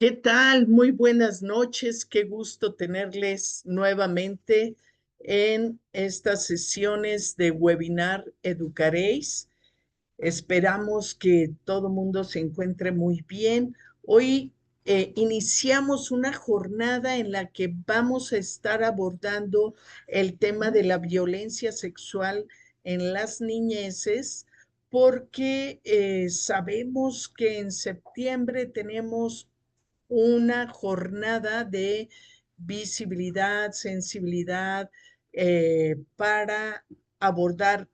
¿Qué tal? Muy buenas noches. Qué gusto tenerles nuevamente en estas sesiones de webinar Educaréis. Esperamos que todo mundo se encuentre muy bien. Hoy iniciamos una jornada en la que vamos a estar abordando el tema de la violencia sexual en las niñeces, porque sabemos que en septiembre tenemos una jornada de visibilidad, sensibilidad, para abordar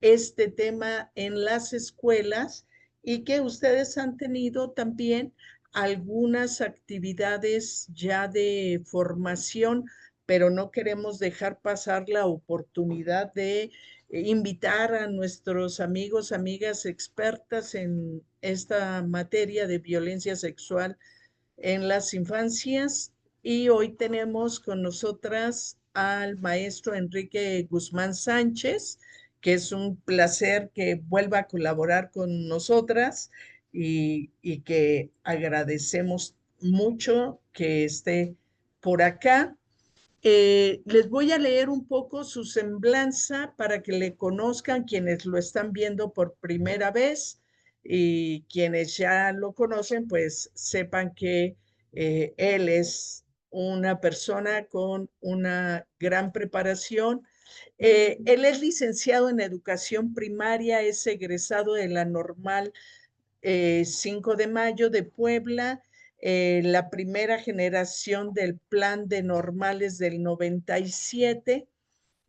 este tema en las escuelas y que ustedes han tenido también algunas actividades ya de formación, pero no queremos dejar pasar la oportunidad de invitar a nuestros amigos, amigas expertas en esta materia de violencia sexual en las infancias. Y hoy tenemos con nosotras al maestro Enrique Guzmán Sánchez, que es un placer que vuelva a colaborar con nosotras y que agradecemos mucho que esté por acá. Les voy a leer un poco su semblanza para que le conozcan quienes lo están viendo por primera vez, y quienes ya lo conocen, pues sepan que él es una persona con una gran preparación. Él es licenciado en educación primaria, es egresado de la Normal 5 de Mayo de Puebla, la primera generación del plan de normales del 97.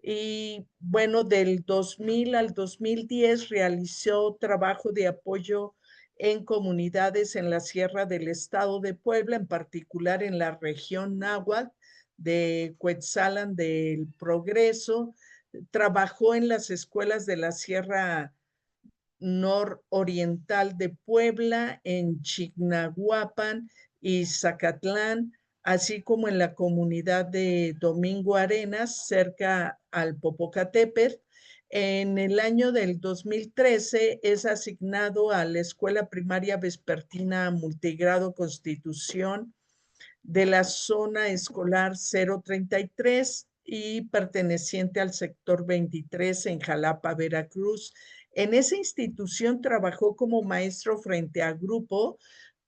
Y bueno, del 2000 al 2010 realizó trabajo de apoyo en comunidades en la Sierra del Estado de Puebla, en particular en la región náhuatl de Cuetzalan del Progreso. Trabajó en las escuelas de la Sierra nororiental de Puebla, en Chignahuapan y Zacatlán, así como en la comunidad de Domingo Arenas, cerca al Popocatépetl. En el año del 2013 es asignado a la Escuela Primaria Vespertina Multigrado Constitución de la zona escolar 033 y perteneciente al sector 23 en Jalapa, Veracruz. En esa institución trabajó como maestro frente a grupo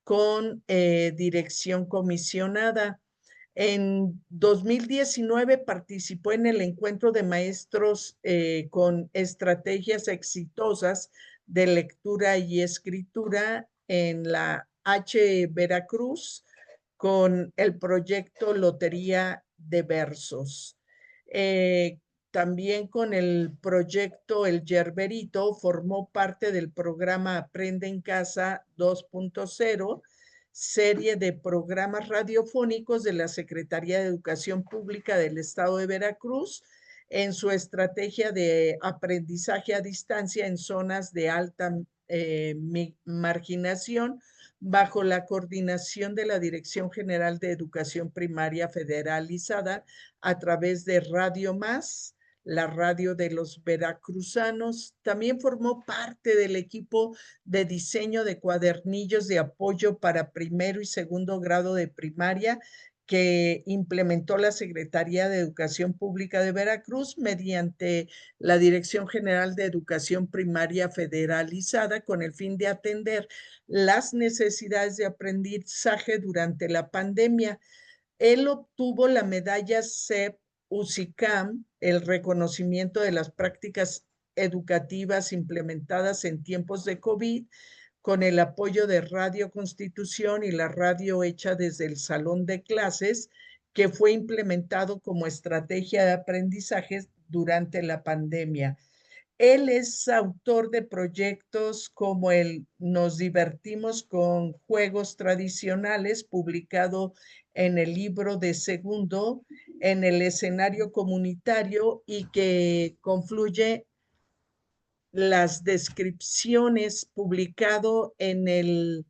con dirección comisionada. En 2019 participó en el encuentro de maestros con estrategias exitosas de lectura y escritura en la H Veracruz con el proyecto Lotería de Versos. Eh, También con el proyecto El Yerberito formó parte del programa Aprende en Casa 2.0, serie de programas radiofónicos de la Secretaría de Educación Pública del Estado de Veracruz en su estrategia de aprendizaje a distancia en zonas de alta marginación, bajo la coordinación de la Dirección General de Educación Primaria Federalizada a través de Radio Más, la radio de los veracruzanos. También formó parte del equipo de diseño de cuadernillos de apoyo para primero y segundo grado de primaria que implementó la Secretaría de Educación Pública de Veracruz mediante la Dirección General de Educación Primaria Federalizada, con el fin de atender las necesidades de aprendizaje durante la pandemia. Él obtuvo la medalla CEP UCICAM, el reconocimiento de las prácticas educativas implementadas en tiempos de COVID, con el apoyo de Radio Constitución y la radio hecha desde el salón de clases, que fue implementado como estrategia de aprendizaje durante la pandemia. Él es autor de proyectos como el Nos divertimos con juegos tradicionales, publicado en el libro de segundo, en el escenario comunitario, y que confluye las descripciones, publicado en el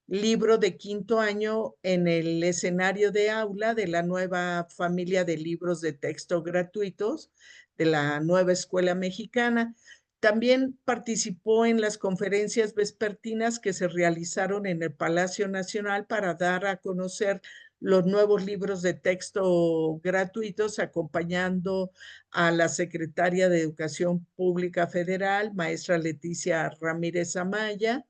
libro de quinto año, en el escenario de aula de la nueva familia de libros de texto gratuitos de la nueva escuela mexicana. También participó en las conferencias vespertinas que se realizaron en el Palacio Nacional para dar a conocer los nuevos libros de texto gratuitos, acompañando a la secretaria de Educación Pública Federal, maestra Leticia Ramírez Amaya.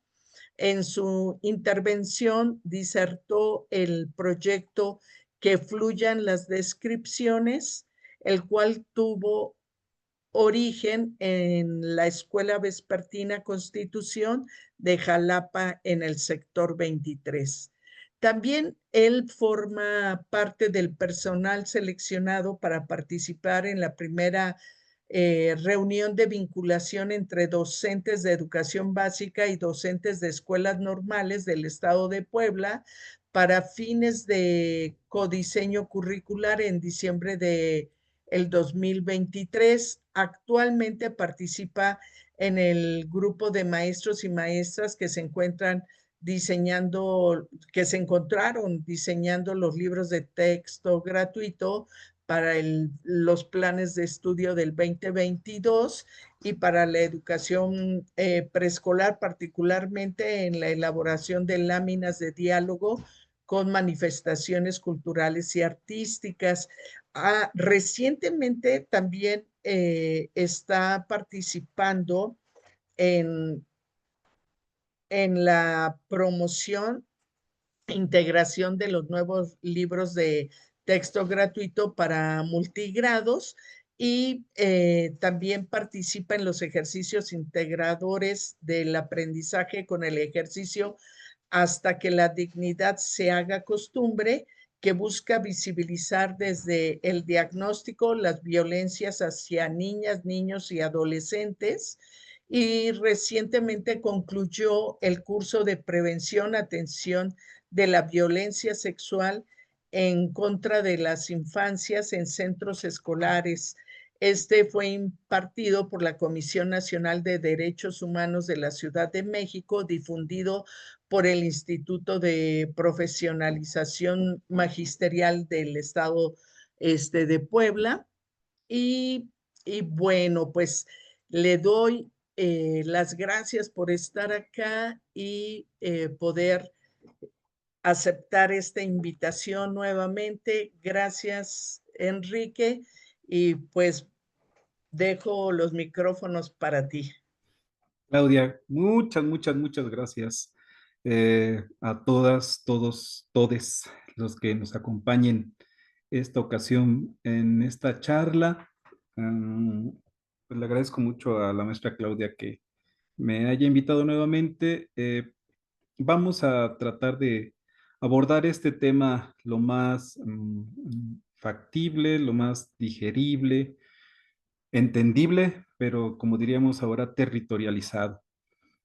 En su intervención disertó el proyecto Que fluyan las descripciones, el cual tuvo origen en la Escuela Vespertina Constitución de Jalapa en el sector 23. También él forma parte del personal seleccionado para participar en la primera reunión de vinculación entre docentes de educación básica y docentes de escuelas normales del estado de Puebla para fines de codiseño curricular en diciembre de el 2023. Actualmente participa en el grupo de maestros y maestras que se encuentran diseñando, que se encontraron diseñando los libros de texto gratuito para los planes de estudio del 2022 y para la educación preescolar, particularmente en la elaboración de láminas de diálogo con manifestaciones culturales y artísticas. Recientemente también está participando en, en la promoción e integración de los nuevos libros de texto gratuito para multigrados y también participa en los ejercicios integradores del aprendizaje con el ejercicio hasta que la dignidad se haga costumbre, que busca visibilizar desde el diagnóstico las violencias hacia niñas, niños y adolescentes. Y recientemente concluyó el curso de prevención, atención de la violencia sexual en contra de las infancias en centros escolares. Este fue impartido por la Comisión Nacional de Derechos Humanos de la Ciudad de México, difundido por el Instituto de Profesionalización Magisterial del Estado de Puebla. Y, y bueno, pues le doy las gracias por estar acá y poder aceptar esta invitación nuevamente. Gracias, Enrique, y pues dejo los micrófonos para ti. Claudia, muchas gracias a todas, todos, todes los que nos acompañen esta ocasión en esta charla. Pues le agradezco mucho a la maestra Claudia que me haya invitado nuevamente. Vamos a tratar de abordar este tema lo más factible, lo más digerible, entendible, pero como diríamos ahora, territorializado.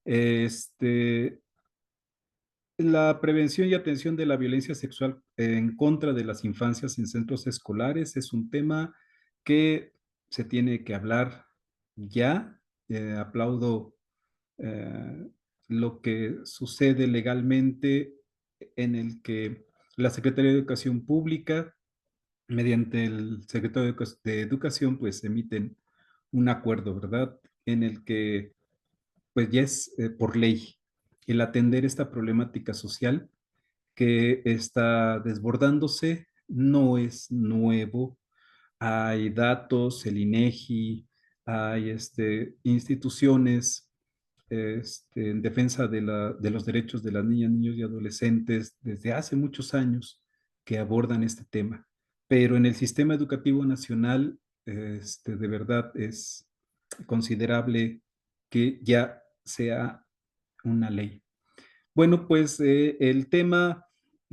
Este, la prevención y atención de la violencia sexual en contra de las infancias en centros escolares es un tema que se tiene que hablar ya. Aplaudo eh, lo que sucede legalmente en el que la Secretaría de Educación Pública, mediante el secretario de Educación, pues emiten un acuerdo, ¿verdad? En el que pues ya es por ley el atender esta problemática social que está desbordándose. No es nuevo. Hay datos, el INEGI, hay instituciones en defensa de los derechos de las niñas, niños y adolescentes desde hace muchos años que abordan este tema. Pero en el sistema educativo nacional, de verdad es considerable que ya sea una ley. Bueno, pues el tema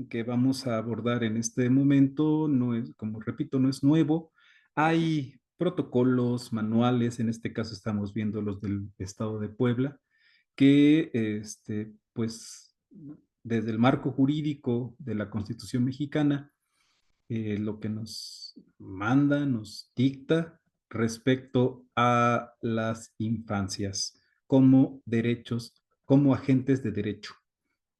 que vamos a abordar en este momento no es, como repito, no es nuevo. Hay protocolos, manuales, en este caso estamos viendo los del Estado de Puebla, que pues desde el marco jurídico de la Constitución mexicana, lo que nos manda, nos dicta respecto a las infancias como derechos, como agentes de derecho.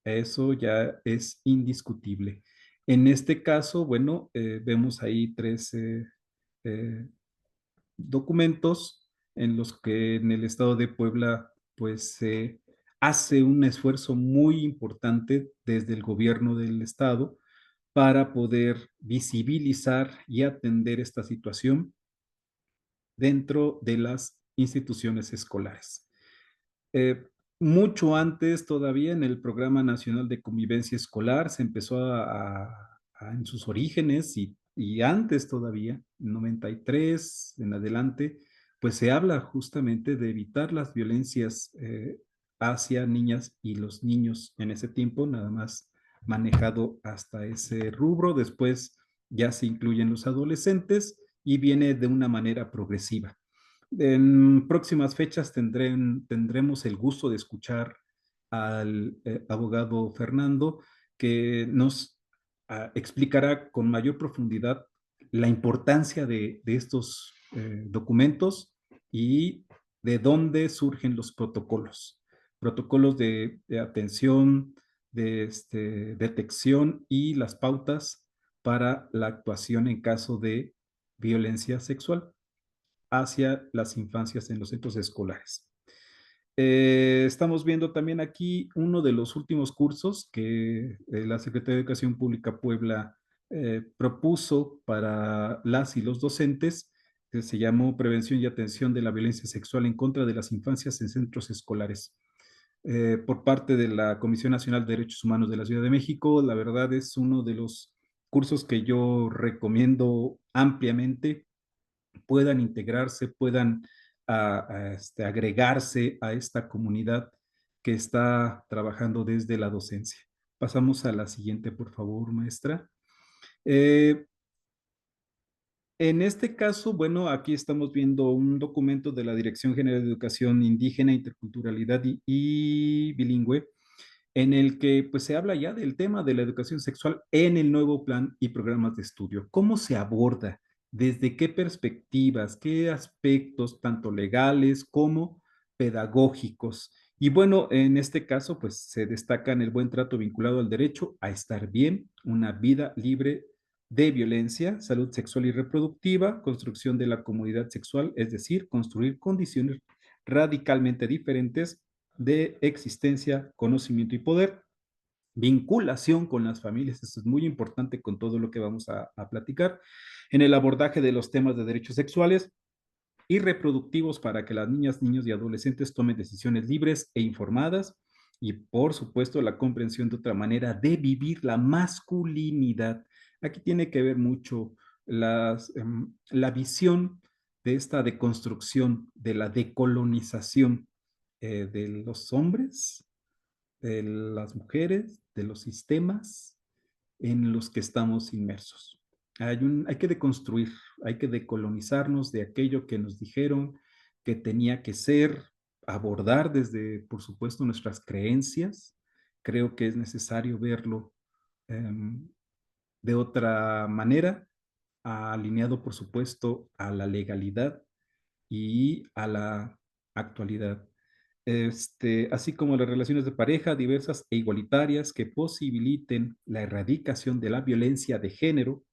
Eso ya es indiscutible. En este caso, bueno, vemos ahí tres eh, documentos en los que en el estado de Puebla pues se hace un esfuerzo muy importante desde el gobierno del estado para poder visibilizar y atender esta situación dentro de las instituciones escolares. Eh, Mucho antes todavía en el Programa Nacional de Convivencia Escolar se empezó en sus orígenes y antes todavía, en 93 en adelante, pues se habla justamente de evitar las violencias hacia niñas y los niños en ese tiempo, nada más manejado hasta ese rubro. Después ya se incluyen los adolescentes y viene de una manera progresiva. En próximas fechas tendremos el gusto de escuchar al abogado Fernando, que nos explicará con mayor profundidad la importancia de estos documentos y de dónde surgen los protocolos. Protocolos de atención, de detección y las pautas para la actuación en caso de violencia sexual hacia las infancias en los centros escolares. Estamos viendo también aquí uno de los últimos cursos que la Secretaría de Educación Pública Puebla propuso para las y los docentes, que se llamó Prevención y Atención de la Violencia Sexual en contra de las infancias en centros escolares. Por parte de la Comisión Nacional de Derechos Humanos de la Ciudad de México, la verdad es uno de los cursos que yo recomiendo ampliamente puedan integrarse, puedan agregarse a esta comunidad que está trabajando desde la docencia. Pasamos a la siguiente, por favor, maestra. Eh, en este caso, bueno, aquí estamos viendo un documento de la Dirección General de Educación Indígena, Interculturalidad y Bilingüe, en el que pues se habla ya del tema de la educación sexual en el nuevo plan y programas de estudio. ¿Cómo se aborda? ¿Desde qué perspectivas? ¿Qué aspectos, tanto legales como pedagógicos? Y bueno, en este caso, pues se destaca en el buen trato vinculado al derecho a estar bien, una vida libre de violencia, salud sexual y reproductiva, construcción de la comunidad sexual, es decir, construir condiciones radicalmente diferentes de existencia, conocimiento y poder, vinculación con las familias, esto es muy importante con todo lo que vamos a platicar, en el abordaje de los temas de derechos sexuales y reproductivos para que las niñas, niños y adolescentes tomen decisiones libres e informadas y por supuesto la comprensión de otra manera de vivir la masculinidad. Aquí tiene que ver mucho la visión de esta deconstrucción, de la decolonización de los hombres, de las mujeres, de los sistemas en los que estamos inmersos. Hay que deconstruir, hay que decolonizarnos de aquello que nos dijeron que tenía que ser, abordar desde, por supuesto, nuestras creencias. Creo que es necesario verlo de otra manera, alineado, por supuesto, a la legalidad y a la actualidad. Así como las relaciones de pareja diversas e igualitarias que posibiliten la erradicación de la violencia de género,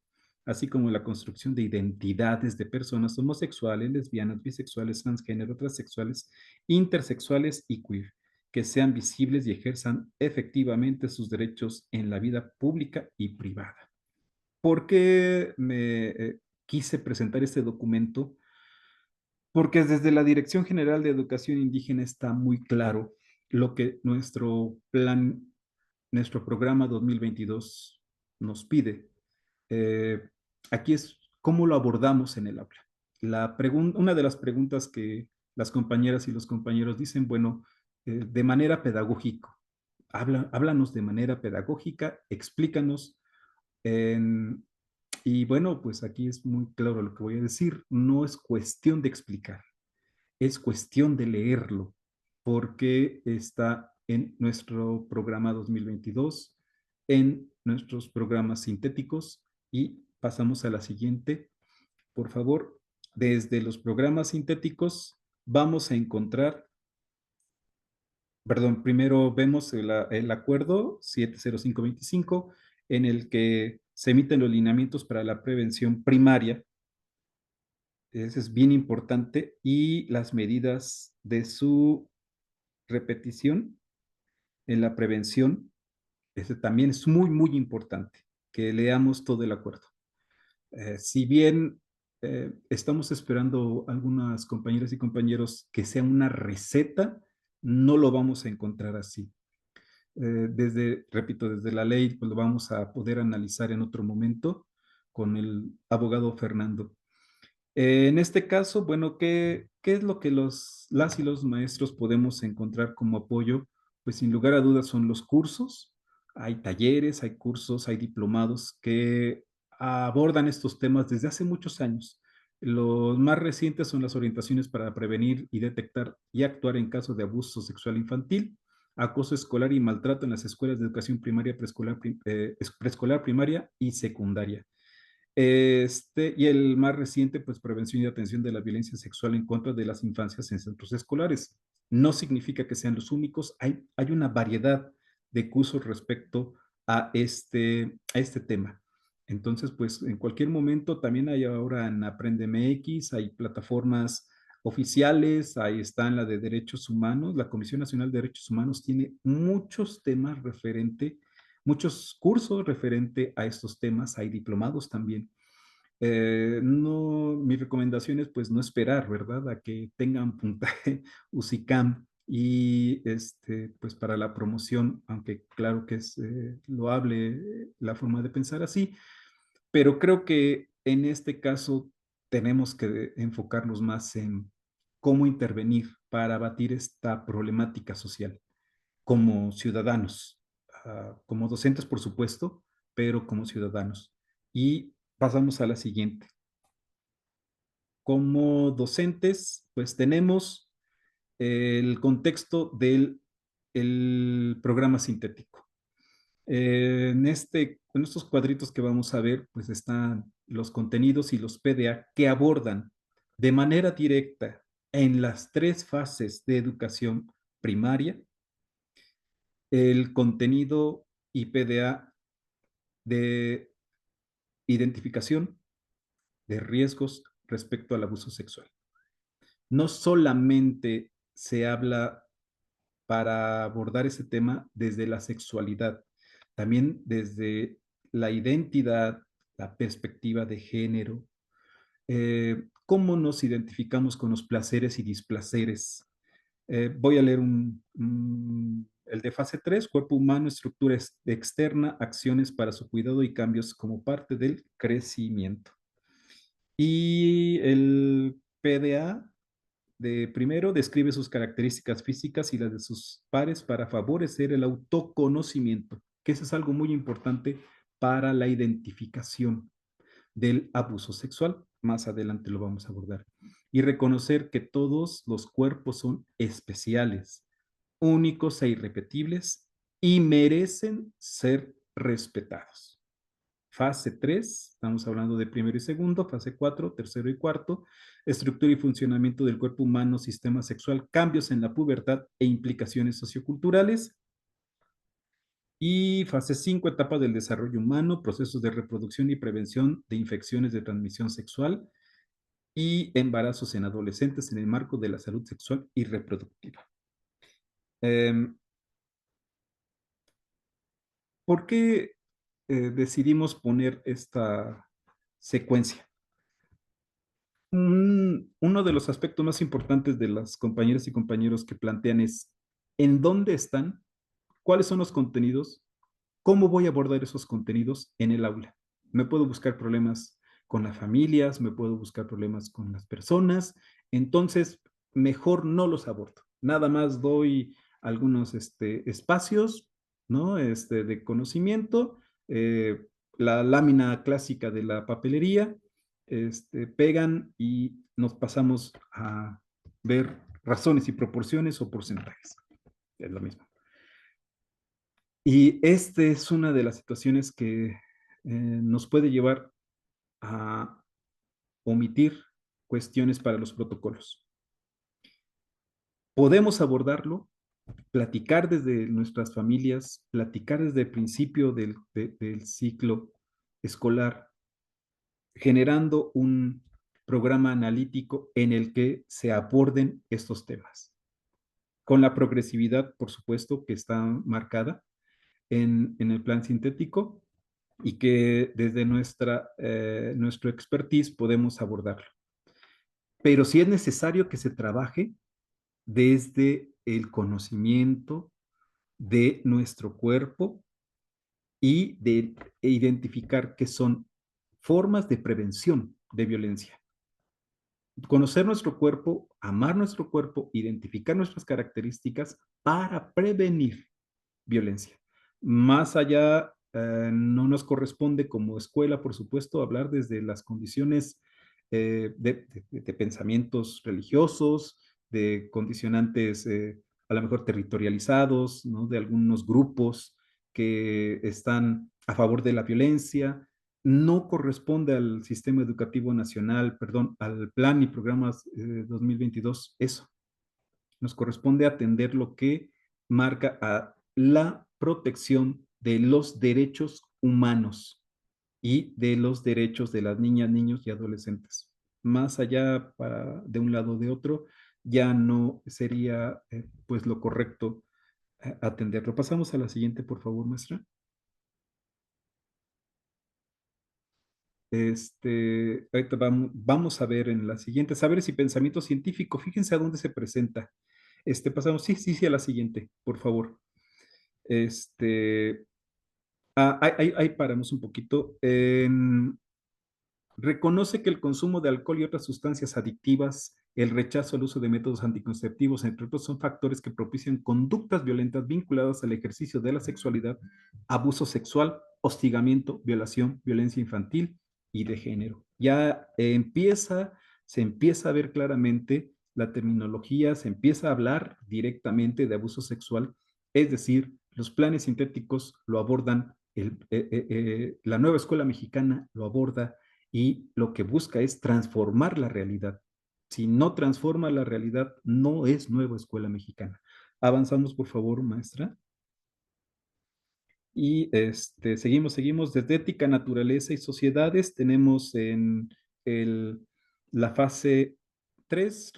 así como la construcción de identidades de personas homosexuales, lesbianas, bisexuales, transgénero, transexuales, intersexuales y queer, que sean visibles y ejerzan efectivamente sus derechos en la vida pública y privada. ¿Por qué me quise presentar este documento? Porque desde la Dirección General de Educación Indígena está muy claro lo que nuestro plan, nuestro programa 2022 nos pide. Eh, Aquí es cómo lo abordamos en el aula. Una de las preguntas que las compañeras y los compañeros dicen, bueno, de manera pedagógica, háblanos de manera pedagógica, explícanos en, y bueno, pues aquí es muy claro lo que voy a decir. No es cuestión de explicar, es cuestión de leerlo, porque está en nuestro programa 2022, en nuestros programas sintéticos. Y pasamos a la siguiente, por favor. Desde los programas sintéticos vamos a encontrar, perdón, primero vemos el acuerdo 70525 en el que se emiten los lineamientos para la prevención primaria Eso es bien importante. Y las medidas de su repetición en la prevención, ese también es muy, muy importante, que leamos todo el acuerdo. Si bien estamos esperando algunas compañeras y compañeros que sea una receta, no lo vamos a encontrar así. Repito, desde la ley, pues lo vamos a poder analizar en otro momento con el abogado Fernando. En este caso, bueno, ¿qué es lo que las y los maestros podemos encontrar como apoyo? Pues sin lugar a dudas son los cursos. Hay talleres, hay cursos, hay diplomados que abordan estos temas desde hace muchos años. Los más recientes son las orientaciones para prevenir y detectar y actuar en caso de abuso sexual infantil, acoso escolar y maltrato en las escuelas de educación primaria, preescolar, primaria y secundaria. Y el más reciente, pues prevención y atención de la violencia sexual en contra de las infancias en centros escolares. No significa que sean los únicos, hay una variedad de cursos respecto a este tema. Entonces, pues en cualquier momento también hay ahora en Aprende MX, hay plataformas oficiales, ahí están la de Derechos Humanos, la Comisión Nacional de Derechos Humanos tiene muchos temas muchos cursos referente a estos temas, hay diplomados también. No, mi recomendación es pues no esperar, ¿verdad? A que tengan puntaje UCICAM y pues para la promoción, aunque claro que es loable la forma de pensar así, pero creo que en este caso tenemos que enfocarnos más en cómo intervenir para abatir esta problemática social como ciudadanos, como docentes, por supuesto, pero como ciudadanos. Y pasamos a la siguiente. Como docentes, pues tenemos el contexto del el programa sintético. En estos cuadritos que vamos a ver, pues están los contenidos y los PDA que abordan de manera directa en las tres fases de educación primaria el contenido y PDA de identificación de riesgos respecto al abuso sexual. No solamente se habla para abordar ese tema desde la sexualidad, también desde la identidad, la perspectiva de género, cómo nos identificamos con los placeres y displaceres. Voy a leer el de fase 3, cuerpo humano, estructura externa, acciones para su cuidado y cambios como parte del crecimiento. Y el PDA de primero describe sus características físicas y las de sus pares para favorecer el autoconocimiento, que eso es algo muy importante para la identificación del abuso sexual. Más adelante lo vamos a abordar. Y reconocer que todos los cuerpos son especiales, únicos e irrepetibles y merecen ser respetados. Fase 3, estamos hablando de primero y segundo. Fase 4, tercero y cuarto, estructura y funcionamiento del cuerpo humano, sistema sexual, cambios en la pubertad e implicaciones socioculturales. Y fase 5, etapa del desarrollo humano, procesos de reproducción y prevención de infecciones de transmisión sexual y embarazos en adolescentes en el marco de la salud sexual y reproductiva. ¿Por qué decidimos poner esta secuencia? Uno de los aspectos más importantes de las compañeras y compañeros que plantean es en dónde están, cuáles son los contenidos, cómo voy a abordar esos contenidos en el aula. Me puedo buscar problemas con las familias, me puedo buscar problemas con las personas, entonces mejor no los abordo. Nada más doy algunos espacios, ¿no? De conocimiento, la lámina clásica de la papelería, pegan y nos pasamos a ver razones y proporciones o porcentajes. Es lo mismo. Y esta es una de las situaciones que nos puede llevar a omitir cuestiones para los protocolos. Podemos abordarlo, platicar desde nuestras familias, platicar desde el principio del ciclo escolar, generando un programa analítico en el que se aborden estos temas, con la progresividad, por supuesto, que está marcada en el plan sintético y que desde nuestro expertise podemos abordarlo. Pero sí es necesario que se trabaje desde el conocimiento de nuestro cuerpo y de identificar qué son formas de prevención de violencia. Conocer nuestro cuerpo, amar nuestro cuerpo, identificar nuestras características para prevenir violencia. Más allá, no nos corresponde como escuela, por supuesto, hablar desde las condiciones de pensamientos religiosos, de condicionantes a lo mejor territorializados, ¿no? De algunos grupos que están a favor de la violencia. No corresponde al sistema educativo nacional, perdón, al plan y programas 2022, eso. Nos corresponde atender lo que marca a la protección de los derechos humanos y de los derechos de las niñas, niños y adolescentes. Más allá de un lado o de otro, ya no sería pues lo correcto atenderlo. Pasamos a la siguiente, por favor, maestra. Ahorita vamos a ver en la siguiente, saberes y pensamiento científico. Fíjense a dónde se presenta. Pasamos, sí, a la siguiente, por favor. Este, ahí paramos un poquito. Reconoce que el consumo de alcohol y otras sustancias adictivas, el rechazo al uso de métodos anticonceptivos, entre otros, son factores que propician conductas violentas vinculadas al ejercicio de la sexualidad, abuso sexual, hostigamiento, violación, violencia infantil y de género. Ya se empieza a ver claramente la terminología, se empieza a hablar directamente de abuso sexual, es decir, los planes sintéticos lo abordan, la nueva escuela mexicana lo aborda y lo que busca es transformar la realidad. Si no transforma la realidad, no es nueva escuela mexicana. Avanzamos, por favor, maestra. Y seguimos desde ética, naturaleza y sociedades. Tenemos en la fase 3,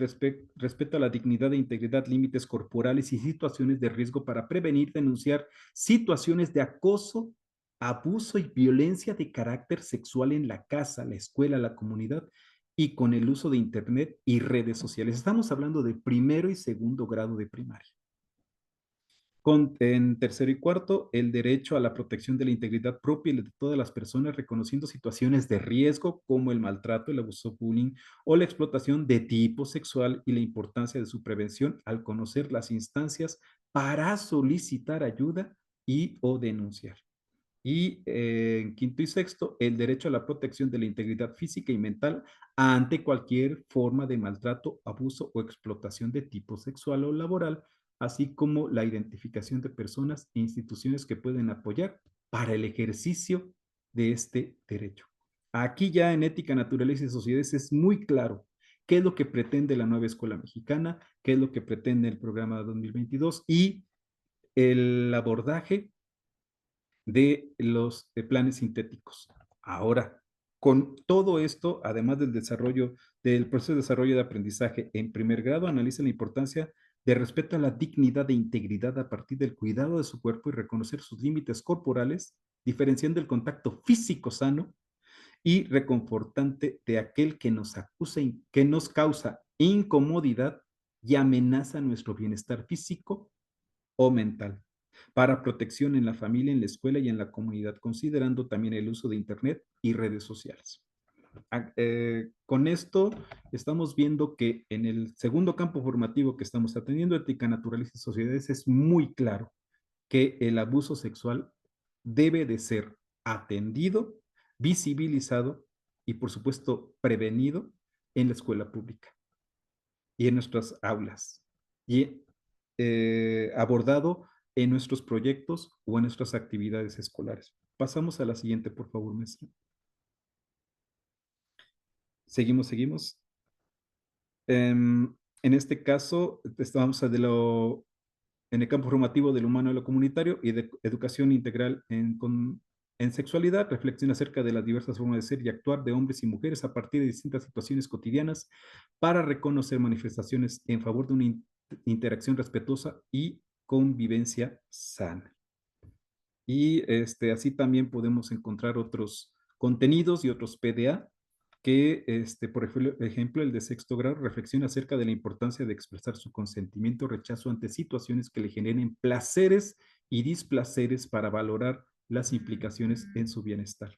respeto a la dignidad e integridad, límites corporales y situaciones de riesgo para prevenir, denunciar situaciones de acoso, abuso y violencia de carácter sexual en la casa, la escuela, la comunidad y con el uso de Internet y redes sociales. Estamos hablando de primero y segundo grado de primaria. En tercero y cuarto, el derecho a la protección de la integridad propia y de todas las personas, reconociendo situaciones de riesgo como el maltrato, el abuso, bullying o la explotación de tipo sexual y la importancia de su prevención al conocer las instancias para solicitar ayuda y o denunciar. Y en quinto y sexto, el derecho a la protección de la integridad física y mental ante cualquier forma de maltrato, abuso o explotación de tipo sexual o laboral, así como la identificación de personas e instituciones que pueden apoyar para el ejercicio de este derecho. Aquí ya en Ética, Naturaleza y Sociedades es muy claro qué es lo que pretende la nueva escuela mexicana, qué es lo que pretende el programa 2022 y el abordaje de los planes sintéticos. Ahora, con todo esto, además del proceso de desarrollo de aprendizaje en primer grado, analiza la importancia de respeto a la dignidad e integridad a partir del cuidado de su cuerpo y reconocer sus límites corporales, diferenciando el contacto físico sano y reconfortante de aquel que nos acusa y que nos causa incomodidad y amenaza nuestro bienestar físico o mental, para protección en la familia, en la escuela y en la comunidad, considerando también el uso de Internet y redes sociales. Con esto estamos viendo que en el segundo campo formativo que estamos atendiendo, ética, naturaleza y sociedades, es muy claro que el abuso sexual debe de ser atendido, visibilizado y, por supuesto, prevenido en la escuela pública y en nuestras aulas y abordado en nuestros proyectos o en nuestras actividades escolares. Pasamos a la siguiente, por favor, maestra. Seguimos. En este caso, estamos en el campo formativo del humano y lo comunitario y de educación integral En sexualidad, reflexiona acerca de las diversas formas de ser y actuar de hombres y mujeres a partir de distintas situaciones cotidianas para reconocer manifestaciones en favor de una interacción respetuosa y convivencia sana. Y así también podemos encontrar otros contenidos y otros PDA que, por ejemplo, el de sexto grado reflexiona acerca de la importancia de expresar su consentimiento o rechazo ante situaciones que le generen placeres y displaceres para valorar las implicaciones en su bienestar.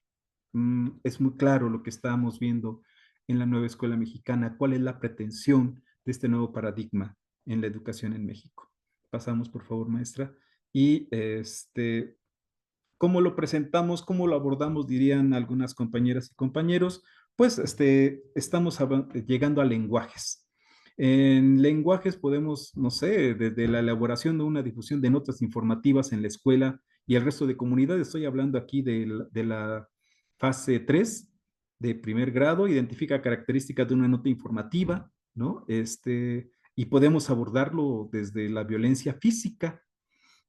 Es muy claro lo que estábamos viendo en la nueva escuela mexicana, cuál es la pretensión de este nuevo paradigma en la educación en México. Pasamos, por favor, maestra. Y ¿cómo lo presentamos? ¿Cómo lo abordamos? Dirían algunas compañeras y compañeros. Pues estamos llegando a lenguajes. En lenguajes podemos, no sé, desde la elaboración de una difusión de notas informativas en la escuela y el resto de comunidades. Estoy hablando aquí de la fase 3 de primer grado, identifica características de una nota informativa, ¿no? Y podemos abordarlo desde la violencia física,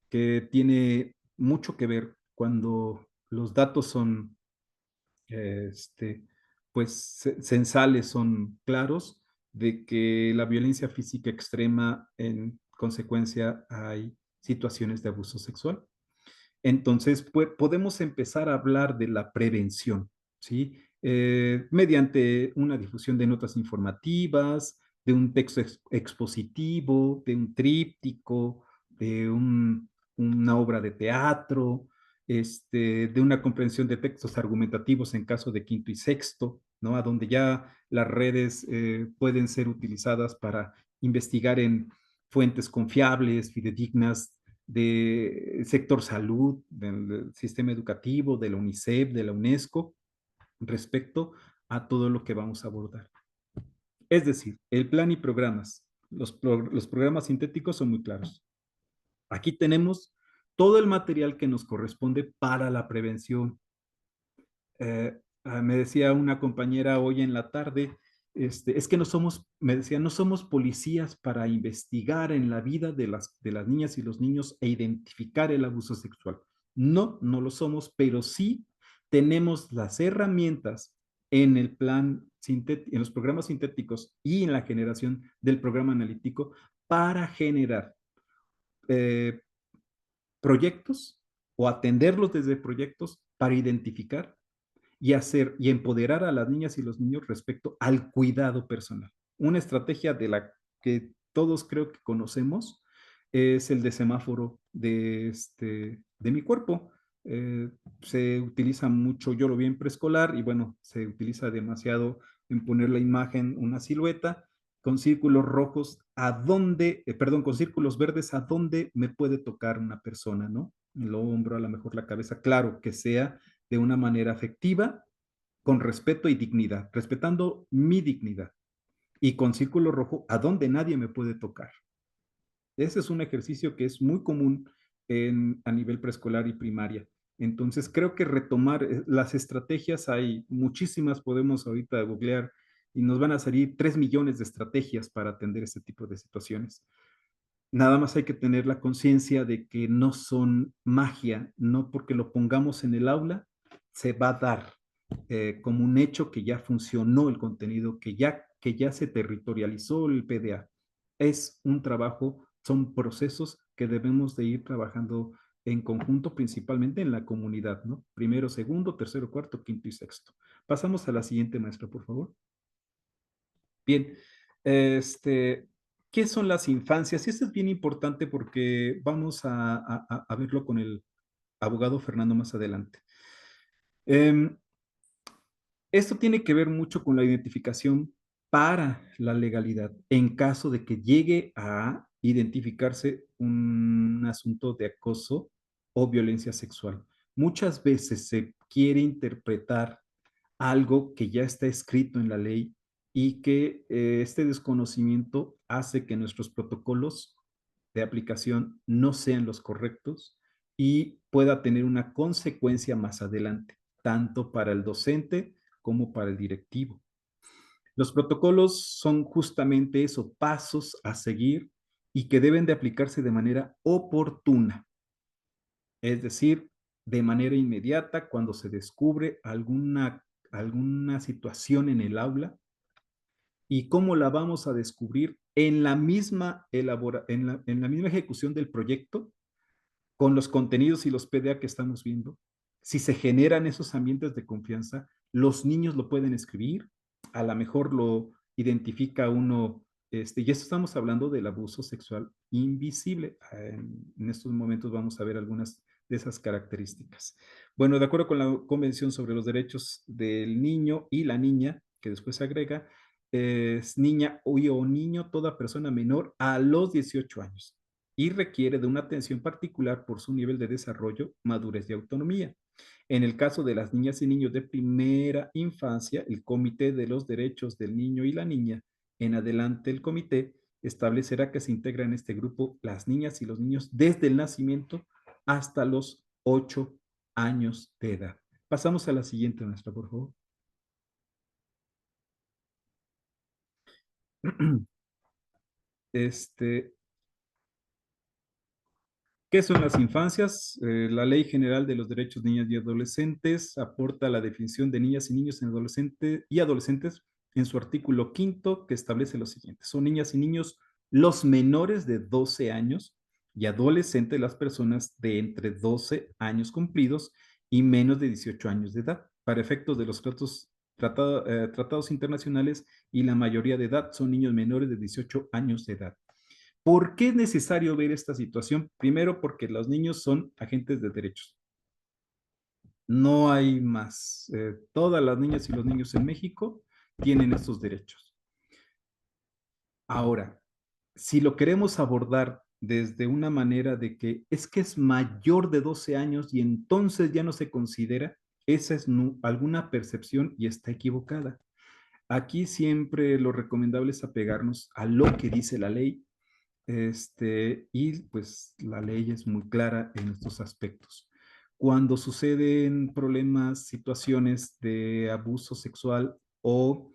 que tiene mucho que ver cuando los datos son, pues, censales, son claros, de que la violencia física extrema, en consecuencia, hay situaciones de abuso sexual. Entonces, podemos empezar a hablar de la prevención, ¿sí? Mediante una difusión de notas informativas, de un texto expositivo, de un tríptico, de una obra de teatro, de una comprensión de textos argumentativos en caso de quinto y sexto, ¿no? A donde ya las redes pueden ser utilizadas para investigar en fuentes confiables, fidedignas, del sector salud, del sistema educativo, de la UNICEF, de la UNESCO, respecto a todo lo que vamos a abordar. Es decir, el plan y programas. Los programas sintéticos son muy claros. Aquí tenemos todo el material que nos corresponde para la prevención. Me decía una compañera hoy en la tarde, es que no somos, me decía, no somos policías para investigar en la vida de las niñas y los niños e identificar el abuso sexual. No, no lo somos, pero sí tenemos las herramientas en el plan en los programas sintéticos y en la generación del programa analítico para generar eh, proyectos o atenderlos desde proyectos para identificar y hacer y empoderar a las niñas y los niños respecto al cuidado personal. Una estrategia de la que todos creo que conocemos es el de semáforo de mi cuerpo. Se utiliza mucho, yo lo vi en preescolar y bueno, se utiliza demasiado en poner la imagen, una silueta con círculos rojos a dónde, perdón, con círculos verdes a dónde me puede tocar una persona, ¿no? El hombro, a lo mejor la cabeza, claro, que sea de una manera afectiva, con respeto y dignidad, respetando mi dignidad. Y con círculo rojo, a donde nadie me puede tocar. Ese es un ejercicio que es muy común a nivel preescolar y primaria. Entonces, creo que retomar las estrategias, hay muchísimas, podemos ahorita googlear y nos van a salir 3 millones de estrategias para atender este tipo de situaciones. Nada más hay que tener la conciencia de que no son magia, no porque lo pongamos en el aula se va a dar como un hecho que ya funcionó el contenido, que ya se territorializó el PDA. Es un trabajo, son procesos que debemos de ir trabajando en conjunto, principalmente en la comunidad, ¿no? Primero, segundo, tercero, cuarto, quinto y sexto. Pasamos a la siguiente, maestra, por favor. Bien, ¿qué son las infancias? Y esto es bien importante porque vamos a verlo con el abogado Fernando más adelante. Esto tiene que ver mucho con la identificación para la legalidad en caso de que llegue a identificarse un asunto de acoso o violencia sexual. Muchas veces se quiere interpretar algo que ya está escrito en la ley y que este desconocimiento hace que nuestros protocolos de aplicación no sean los correctos y pueda tener una consecuencia más adelante, tanto para el docente como para el directivo. Los protocolos son justamente eso, pasos a seguir y que deben de aplicarse de manera oportuna. Es decir, de manera inmediata cuando se descubre alguna situación en el aula. ¿Y cómo la vamos a descubrir? En la misma, en la misma ejecución del proyecto, con los contenidos y los PDA que estamos viendo. Si se generan esos ambientes de confianza, los niños lo pueden escribir, a lo mejor lo identifica uno, y esto estamos hablando del abuso sexual invisible. En estos momentos vamos a ver algunas de esas características. Bueno, de acuerdo con la Convención sobre los Derechos del Niño y la Niña, que después se agrega, es niña o niño toda persona menor a los 18 años y requiere de una atención particular por su nivel de desarrollo, madurez y autonomía. En el caso de las niñas y niños de primera infancia, el Comité de los Derechos del Niño y la Niña, en adelante el comité, establecerá que se integran en este grupo las niñas y los niños desde el nacimiento hasta los 8 años de edad. Pasamos a la siguiente, maestra, por favor. Este, ¿Qué son las infancias? La Ley General de los Derechos de Niñas y Adolescentes aporta la definición de niñas y niños y adolescentes en su artículo quinto, que establece lo siguiente. Son niñas y niños los menores de 12 años y adolescentes las personas de entre 12 años cumplidos y menos de 18 años de edad. Para efectos de los tratados internacionales y la mayoría de edad son niños menores de 18 años de edad. ¿Por qué es necesario ver esta situación? Primero, porque los niños son agentes de derechos. No hay más. Todas las niñas y los niños en México tienen estos derechos. Ahora, si lo queremos abordar desde una manera de que es mayor de 12 años y entonces ya no se considera, esa es alguna percepción y está equivocada. Aquí siempre lo recomendable es apegarnos a lo que dice la ley. Y pues la ley es muy clara en estos aspectos. Cuando suceden problemas, situaciones de abuso sexual o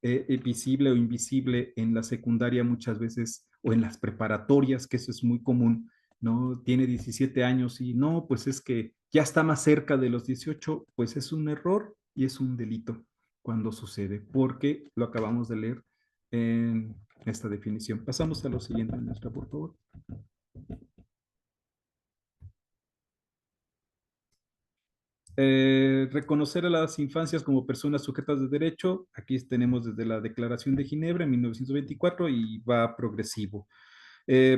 visible o invisible en la secundaria muchas veces o en las preparatorias, que eso es muy común, ¿no? Tiene 17 años y no, pues es que ya está más cerca de los 18, pues es un error y es un delito cuando sucede, porque lo acabamos de leer en esta definición. Pasamos a lo siguiente, maestra, por favor. Reconocer a las infancias como personas sujetas de derecho. Aquí tenemos desde la Declaración de Ginebra en 1924 y va progresivo.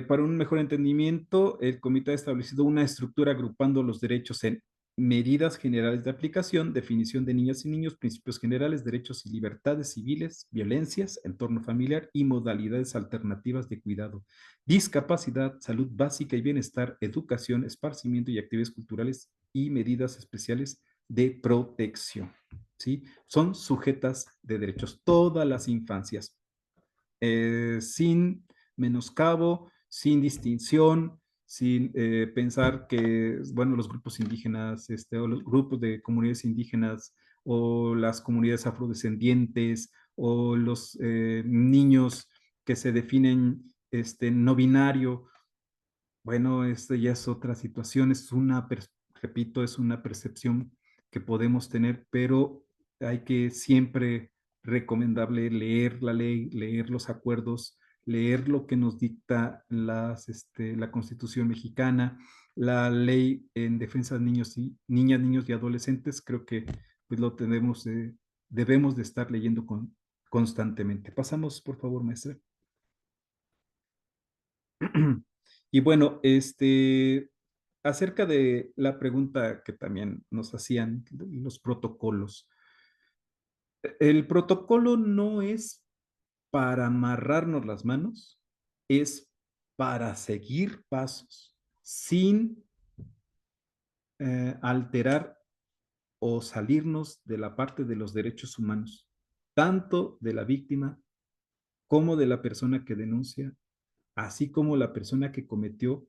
Para un mejor entendimiento, el comité ha establecido una estructura agrupando los derechos en medidas generales de aplicación, definición de niñas y niños, principios generales, derechos y libertades civiles, violencias, entorno familiar y modalidades alternativas de cuidado, discapacidad, salud básica y bienestar, educación, esparcimiento y actividades culturales y medidas especiales de protección. ¿Sí? Son sujetas de derechos todas las infancias, sin menoscabo, sin distinción, sin pensar que, bueno, los grupos indígenas, o los grupos de comunidades indígenas, o las comunidades afrodescendientes, o los niños que se definen no binario. Bueno, esta ya es otra situación, repito, es una percepción que podemos tener, pero hay que siempre recomendable leer la ley, leer los acuerdos, leer lo que nos dicta la Constitución mexicana, la ley en defensa de niños y niñas, niños y adolescentes. Creo que pues debemos de estar leyendo constantemente. Pasamos, por favor, maestra. Y bueno, acerca de la pregunta que también nos hacían, los protocolos. El protocolo no es para amarrarnos las manos, es para seguir pasos sin alterar o salirnos de la parte de los derechos humanos, tanto de la víctima como de la persona que denuncia, así como la persona que cometió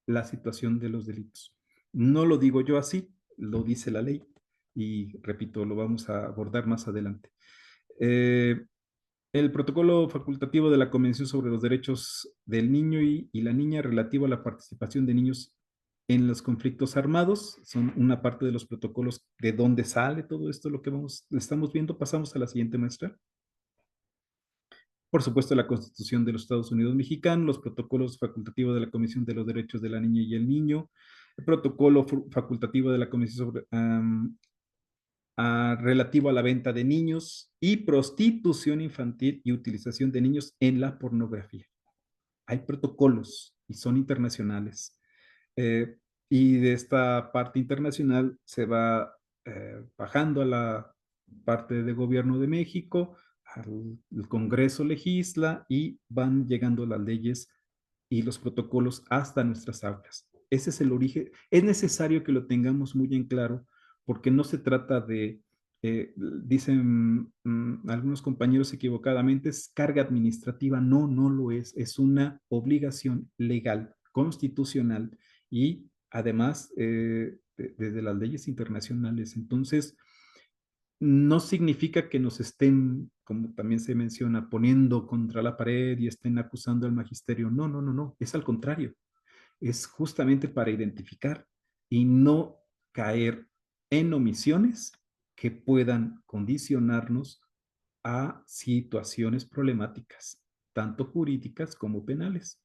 la situación de los delitos. No lo digo yo así, lo dice la ley y repito, lo vamos a abordar más adelante. El protocolo facultativo de la Convención sobre los Derechos del Niño y la Niña relativo a la participación de niños en los conflictos armados, son una parte de los protocolos de dónde sale todo esto, lo que estamos viendo. Pasamos a la siguiente muestra. Por supuesto, la Constitución de los Estados Unidos Mexicanos, los protocolos facultativos de la Comisión de los Derechos de la Niña y el Niño, el protocolo facultativo de la Comisión sobre, relativo a la venta de niños y prostitución infantil y utilización de niños en la pornografía. Hay protocolos y son internacionales. Eh, y de esta parte internacional se va bajando a la parte de gobierno de México, el Congreso legisla y van llegando las leyes y los protocolos hasta nuestras aulas. Ese es el origen. Es necesario que lo tengamos muy en claro porque no se trata de, dicen algunos compañeros equivocadamente, es carga administrativa. No, no lo es. Es una obligación legal, constitucional y además desde las leyes internacionales. Entonces, no significa que nos estén, como también se menciona, poniendo contra la pared y estén acusando al magisterio. No, no, no, no. Es al contrario. Es justamente para identificar y no caer en omisiones que puedan condicionarnos a situaciones problemáticas, tanto jurídicas como penales.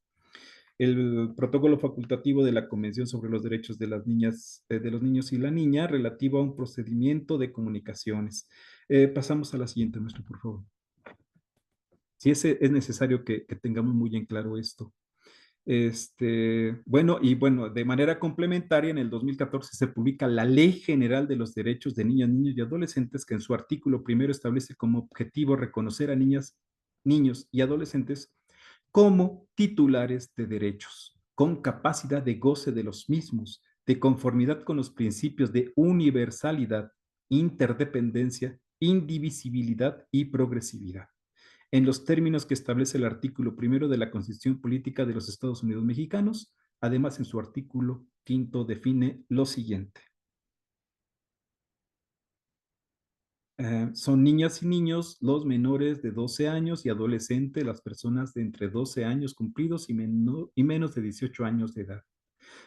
El protocolo facultativo de la Convención sobre los Derechos de las Niñas, de los Niños y la Niña, relativo a un procedimiento de comunicaciones. Pasamos a la siguiente muestra, por favor. Sí, es necesario que tengamos muy en claro esto. Bueno, de manera complementaria, en el 2014 se publica la Ley General de los Derechos de Niñas, Niños y Adolescentes, que en su artículo primero establece como objetivo reconocer a niñas, niños y adolescentes como titulares de derechos, con capacidad de goce de los mismos, de conformidad con los principios de universalidad, interdependencia, indivisibilidad y progresividad, en los términos que establece el artículo primero de la Constitución Política de los Estados Unidos Mexicanos. Además, en su artículo quinto define lo siguiente. Son niñas y niños los menores de 12 años y adolescentes las personas de entre 12 años cumplidos y menos de 18 años de edad.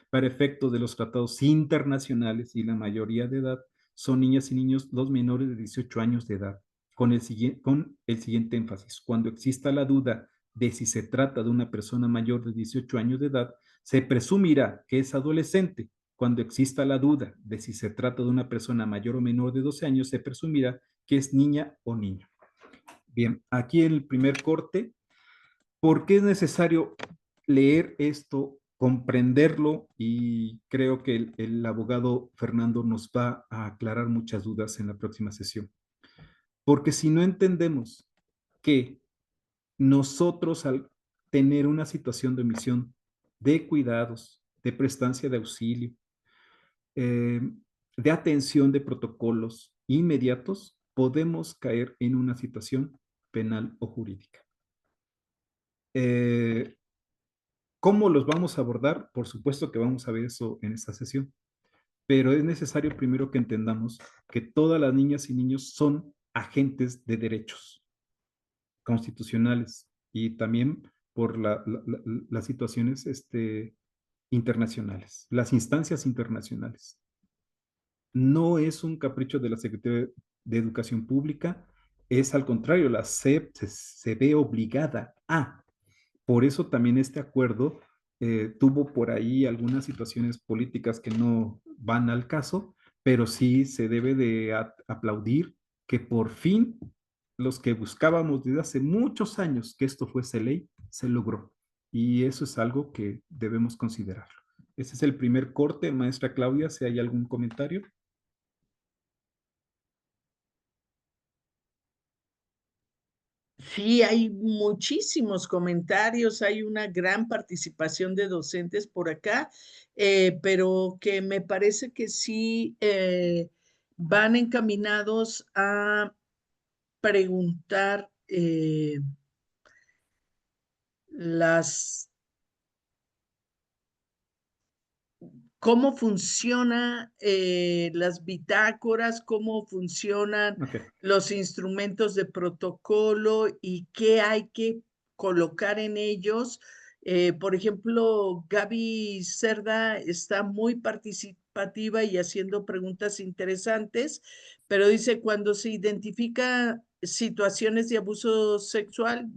Para efectos de los tratados internacionales y la mayoría de edad, son niñas y niños los menores de 18 años de edad, con el siguiente énfasis. Cuando exista la duda de si se trata de una persona mayor de 18 años de edad, se presumirá que es adolescente. Cuando exista la duda de si se trata de una persona mayor o menor de 12 años, se presumirá que es niña o niño. Bien, aquí en el primer corte, ¿por qué es necesario leer esto, comprenderlo? Y creo que el abogado Fernando nos va a aclarar muchas dudas en la próxima sesión. Porque si no entendemos que nosotros al tener una situación de omisión de cuidados, de prestancia de auxilio, eh, de atención de protocolos inmediatos, podemos caer en una situación penal o jurídica. ¿Cómo los vamos a abordar? Por supuesto que vamos a ver eso en esta sesión, pero es necesario primero que entendamos que todas las niñas y niños son agentes de derechos constitucionales y también por las situaciones internacionales, las instancias internacionales. No es un capricho de la Secretaría de Educación Pública, es al contrario, la SEP se ve obligada a. Por eso también este acuerdo tuvo por ahí algunas situaciones políticas que no van al caso, pero sí se debe de aplaudir que por fin los que buscábamos desde hace muchos años que esto fuese ley, se logró. Y eso es algo que debemos considerarlo. Ese es el primer corte, maestra Claudia, si hay algún comentario. Sí, hay muchísimos comentarios, hay una gran participación de docentes por acá, pero que me parece que sí van encaminados a preguntar las cómo funcionan las bitácoras, cómo funcionan Okay. los instrumentos de protocolo y qué hay que colocar en ellos Por ejemplo, Gaby Cerda está muy participativa y haciendo preguntas interesantes, pero dice, cuando se identifica situaciones de abuso sexual,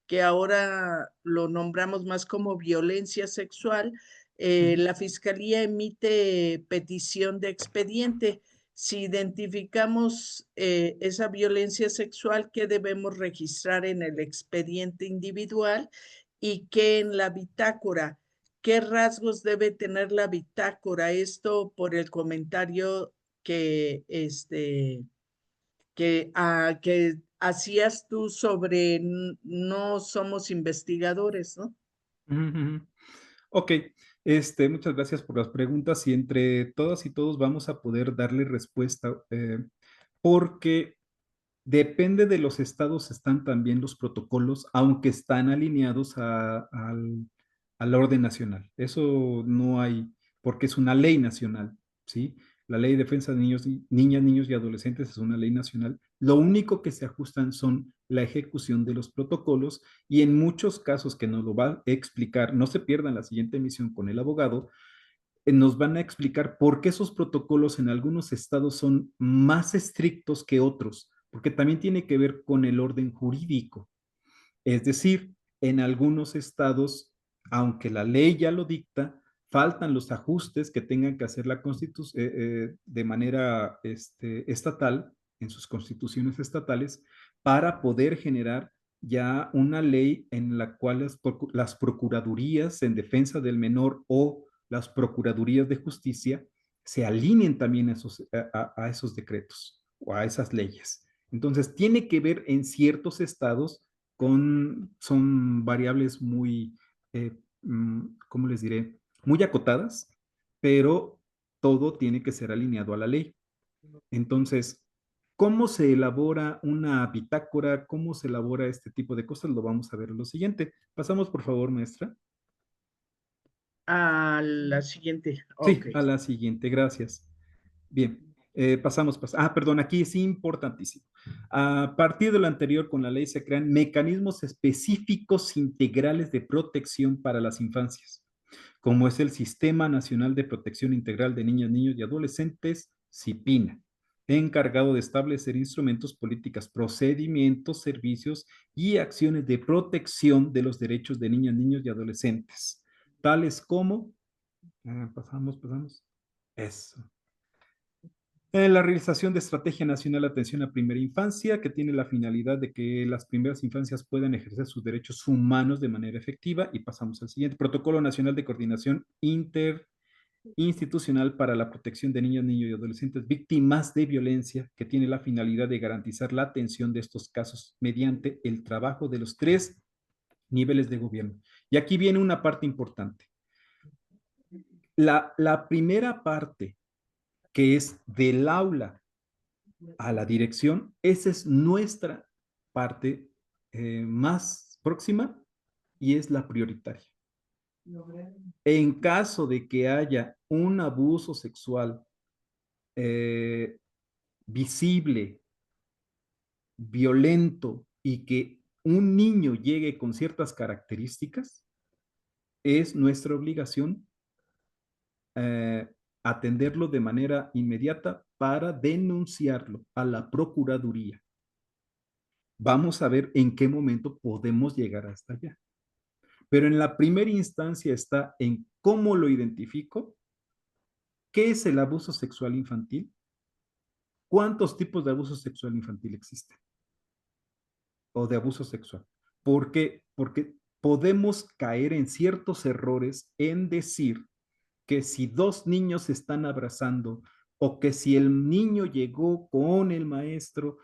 que ahora lo nombramos más como violencia sexual, Ujú. la Fiscalía emite petición de expediente. Si identificamos esa violencia sexual, ¿qué debemos registrar en el expediente individual y qué en la bitácora? ¿Qué rasgos debe tener la bitácora? Esto por el comentario que, que hacías tú sobre no somos investigadores, ¿no? Ujú, ujú. Ok, muchas gracias por las preguntas y entre todas y todos vamos a poder darle respuesta porque depende de los estados están también los protocolos, aunque están alineados al orden nacional. Eso no hay, porque es una ley nacional, ¿sí? La ley de defensa de niños, niñas, niños y adolescentes es una ley nacional. Lo único que se ajustan son la ejecución de los protocolos y en muchos casos que nos lo va a explicar, no se pierdan la siguiente emisión con el abogado, nos van a explicar por qué esos protocolos en algunos estados son más estrictos que otros, porque también tiene que ver con el orden jurídico. Es decir, en algunos estados, aunque la ley ya lo dicta, faltan los ajustes que tengan que hacer la Constitución de manera estatal, en sus constituciones estatales, para poder generar ya una ley en la cual las procuradurías en defensa del menor o las procuradurías de justicia se alineen también a esos decretos o a esas leyes. Entonces, tiene que ver en ciertos estados son variables muy, ¿cómo les diré? Muy acotadas, pero todo tiene que ser alineado a la ley. Entonces, ¿cómo se elabora una bitácora? ¿Cómo se elabora este tipo de cosas? Lo vamos a ver en lo siguiente. Pasamos, por favor, maestra. A la siguiente, ok. Sí, a la siguiente, gracias. Bien, perdón, aquí es importantísimo. A partir de lo anterior, con la ley se crean mecanismos específicos integrales de protección para las infancias, como es el Sistema Nacional de Protección Integral de Niñas, Niños y Adolescentes, CIPINA, encargado de establecer instrumentos, políticas, procedimientos, servicios y acciones de protección de los derechos de niñas, niños y adolescentes, tales como, pasamos. Eso. La realización de Estrategia Nacional de Atención a Primera Infancia, que tiene la finalidad de que las primeras infancias puedan ejercer sus derechos humanos de manera efectiva. Y pasamos al siguiente. Protocolo Nacional de Coordinación Interinstitucional para la Protección de Niñas, Niños y Adolescentes víctimas de violencia, que tiene la finalidad de garantizar la atención de estos casos mediante el trabajo de los tres niveles de gobierno. Y aquí viene una parte importante. La primera parte, que es del aula a la dirección, esa es nuestra parte más próxima y es la prioritaria. En caso de que haya un abuso sexual eh, visible, violento y que un niño llegue con ciertas características, es nuestra obligación eh, atenderlo de manera inmediata para denunciarlo a la Procuraduría. Vamos a ver en qué momento podemos llegar hasta allá. Pero en la primera instancia está en cómo lo identifico, qué es el abuso sexual infantil, cuántos tipos de abuso sexual infantil existen o de abuso sexual. ¿Por qué? Porque podemos caer en ciertos errores en decir que si dos niños se están abrazando o que si el niño llegó con el maestro,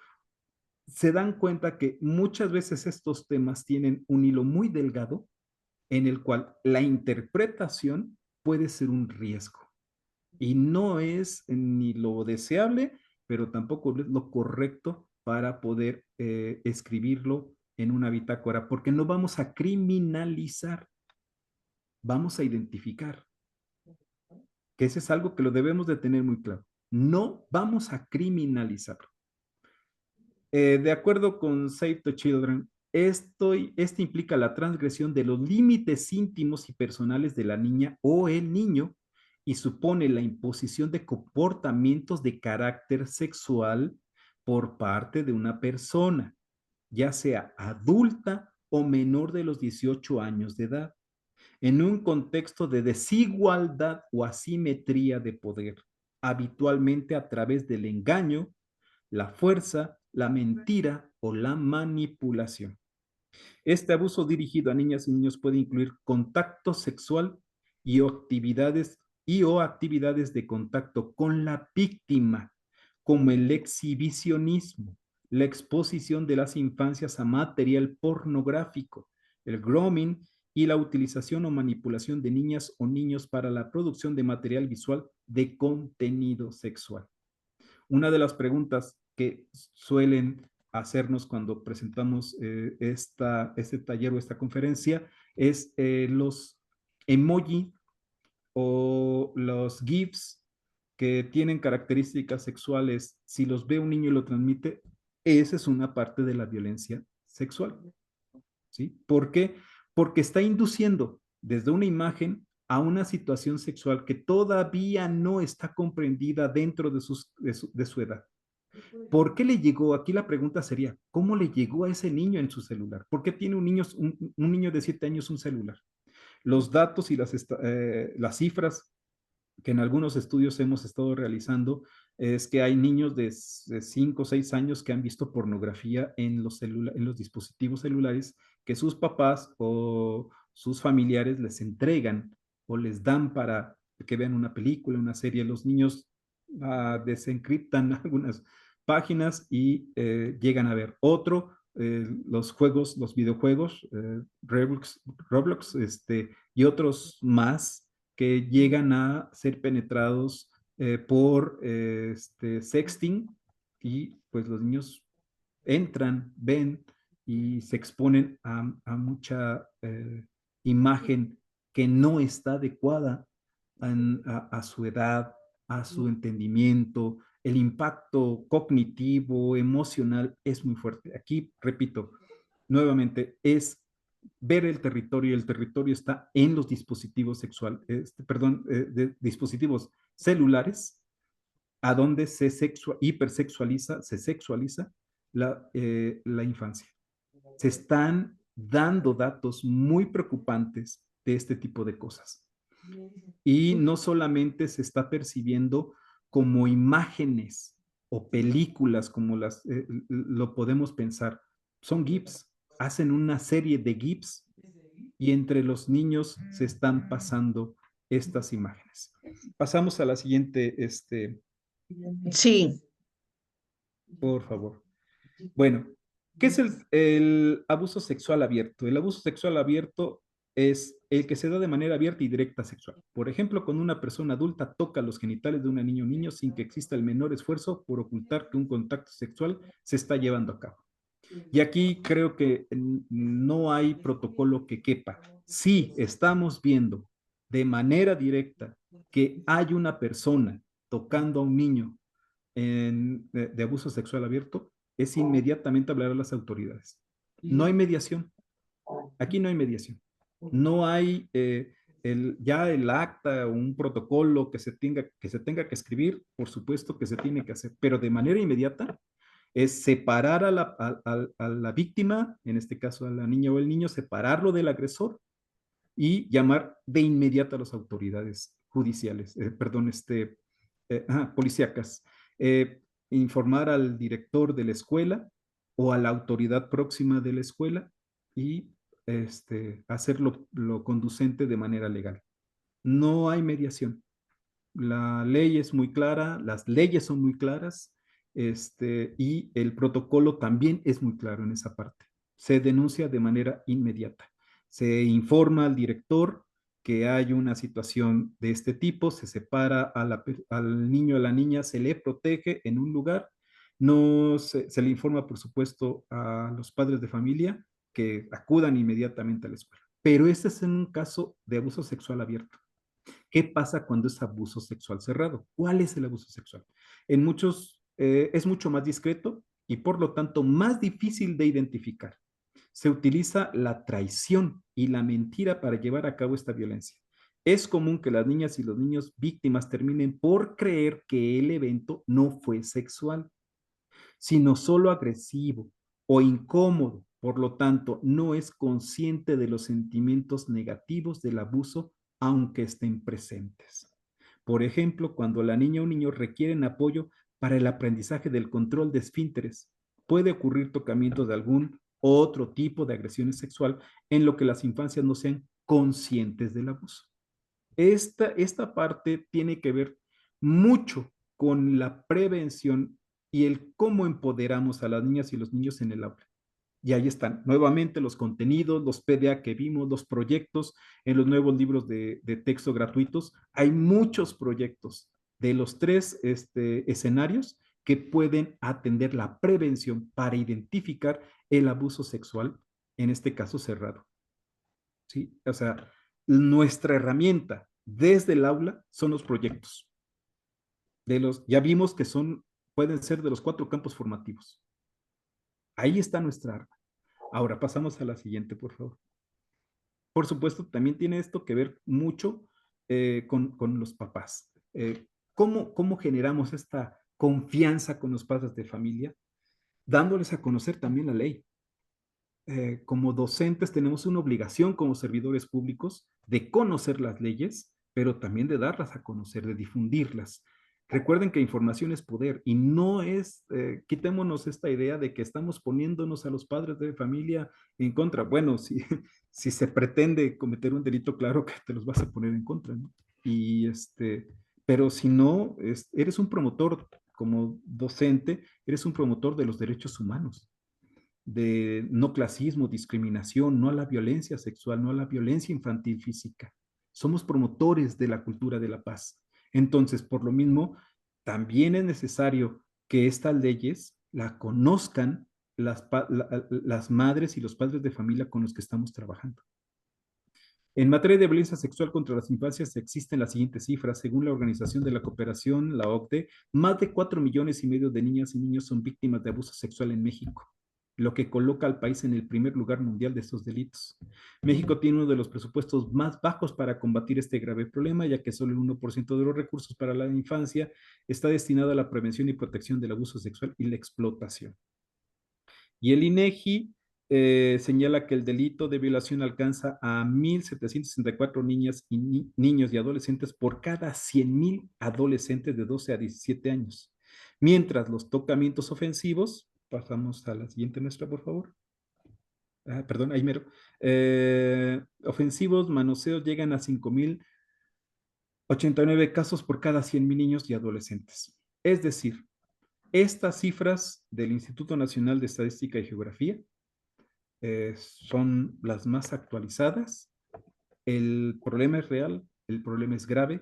se dan cuenta que muchas veces estos temas tienen un hilo muy delgado en el cual la interpretación puede ser un riesgo y no es ni lo deseable, pero tampoco es lo correcto para poder escribirlo en una bitácora, porque no vamos a criminalizar, vamos a identificar, que ese es algo que lo debemos de tener muy claro. No vamos a criminalizar. De acuerdo con Save the Children, Este implica la transgresión de los límites íntimos y personales de la niña o el niño y supone la imposición de comportamientos de carácter sexual por parte de una persona, ya sea adulta o menor de los 18 años de edad, en un contexto de desigualdad o asimetría de poder, habitualmente a través del engaño, la fuerza, la mentira o la manipulación. Este abuso dirigido a niñas y niños puede incluir contacto sexual y o actividades de contacto con la víctima, como el exhibicionismo, la exposición de las infancias a material pornográfico, el grooming y la utilización o manipulación de niñas o niños para la producción de material visual de contenido sexual. Una de las preguntas que suelen hacernos cuando presentamos este taller o esta conferencia es los emoji o los GIFs que tienen características sexuales, si los ve un niño y lo transmite, esa es una parte de la violencia sexual. ¿Sí? ¿Por qué? Porque está induciendo desde una imagen a una situación sexual que todavía no está comprendida dentro de su edad. ¿Por qué le llegó? Aquí la pregunta sería, ¿cómo le llegó a ese niño en su celular? ¿Por qué tiene un niño de 7 años un celular? Los datos y las cifras que en algunos estudios hemos estado realizando es que hay niños de 5 o 6 años que han visto pornografía en los dispositivos celulares que sus papás o sus familiares les entregan o les dan para que vean una película, una serie. Los niños desencriptan algunas páginas y llegan a ver otro. Los videojuegos, Roblox y otros más que llegan a ser penetrados por sexting y pues los niños entran, ven y se exponen a mucha imagen que no está adecuada a su edad, a su entendimiento. El impacto cognitivo, emocional es muy fuerte. Aquí, repito, nuevamente, es ver el territorio. El territorio está en los dispositivos dispositivos celulares, a donde se sexualiza la infancia. Se están dando datos muy preocupantes de este tipo de cosas. Y no solamente se está percibiendo como imágenes o películas como lo podemos pensar, son GIFs, hacen una serie de GIFs y entre los niños se están pasando estas imágenes. Pasamos a la siguiente, Sí, por favor. Bueno, ¿qué es el abuso sexual abierto? El abuso sexual abierto es el que se da de manera abierta y directa sexual. Por ejemplo, cuando una persona adulta toca los genitales de una niña o niño sin que exista el menor esfuerzo por ocultar que un contacto sexual se está llevando a cabo. Y aquí creo que no hay protocolo que quepa. Si estamos viendo de manera directa que hay una persona tocando a un niño de abuso sexual abierto, es inmediatamente hablar a las autoridades. No hay mediación. Aquí no hay mediación. No hay ya el acta o un protocolo que se tenga que escribir, por supuesto que se tiene que hacer, pero de manera inmediata es separar a la víctima, en este caso a la niña o el niño, separarlo del agresor y llamar de inmediato a las autoridades judiciales, perdón, policíacas, eh, informar al director de la escuela o a la autoridad próxima de la escuela y hacerlo lo conducente de manera legal. No hay mediación. La ley es muy clara, las leyes son muy claras, y el protocolo también es muy claro en esa parte. Se denuncia de manera inmediata. Se informa al director que hay una situación de este tipo, se separa al niño o a la niña, se le protege en un lugar, no se le informa, por supuesto, a los padres de familia que acudan inmediatamente a la escuela. Pero este es en un caso de abuso sexual abierto. ¿Qué pasa cuando es abuso sexual cerrado? ¿Cuál es el abuso sexual? En muchos es mucho más discreto y por lo tanto más difícil de identificar. se utiliza la traición y la mentira para llevar a cabo esta violencia. Es común que las niñas y los niños víctimas terminen por creer que el evento no fue sexual, sino solo agresivo o incómodo. Por lo tanto, no es consciente de los sentimientos negativos del abuso, aunque estén presentes. Por ejemplo, cuando la niña o niño requieren apoyo para el aprendizaje del control de esfínteres, puede ocurrir tocamiento de algún otro tipo de agresión sexual en lo que las infancias no sean conscientes del abuso. Esta parte tiene que ver mucho con la prevención y el cómo empoderamos a las niñas y los niños en el aula. Y ahí están nuevamente los contenidos, los PDA que vimos, los proyectos en los nuevos libros de texto gratuitos. Hay muchos proyectos de los tres escenarios que pueden atender la prevención para identificar el abuso sexual, en este caso cerrado. ¿Sí? O sea, nuestra herramienta desde el aula son los proyectos. Ya vimos que pueden ser de los 4 campos formativos. Ahí está nuestra arma. Ahora pasamos a la siguiente, por favor. Por supuesto, también tiene esto que ver mucho con los papás. ¿Cómo generamos esta confianza con los padres de familia? Dándoles a conocer también la ley. Como docentes tenemos una obligación como servidores públicos de conocer las leyes, pero también de darlas a conocer, de difundirlas. Recuerden que información es poder y no es, quitémonos esta idea de que estamos poniéndonos a los padres de familia en contra. Bueno, si se pretende cometer un delito, claro que te los vas a poner en contra, ¿no? Pero si no, eres un promotor como docente, eres un promotor de los derechos humanos, de no clasismo, discriminación, no a la violencia sexual, no a la violencia infantil física. Somos promotores de la cultura de la paz. Entonces, por lo mismo, también es necesario que estas leyes la conozcan las madres y los padres de familia con los que estamos trabajando. En materia de violencia sexual contra las infancias existen las siguientes cifras. Según la Organización de la Cooperación, la OCDE, más de 4,5 millones de niñas y niños son víctimas de abuso sexual en México, lo que coloca al país en el primer lugar mundial de estos delitos. México tiene uno de los presupuestos más bajos para combatir este grave problema, ya que solo el 1% de los recursos para la infancia está destinado a la prevención y protección del abuso sexual y la explotación. Y el INEGI señala que el delito de violación alcanza a 1,764 niñas y niños y adolescentes por cada 100,000 adolescentes de 12 a 17 años. Mientras los tocamientos ofensivos, pasamos a la siguiente muestra, por favor. Perdón, ahí mero. Ofensivos, manoseos llegan a 5,089 casos por cada 100,000 niños y adolescentes. Es decir, estas cifras del Instituto Nacional de Estadística y Geografía son las más actualizadas. El problema es real, el problema es grave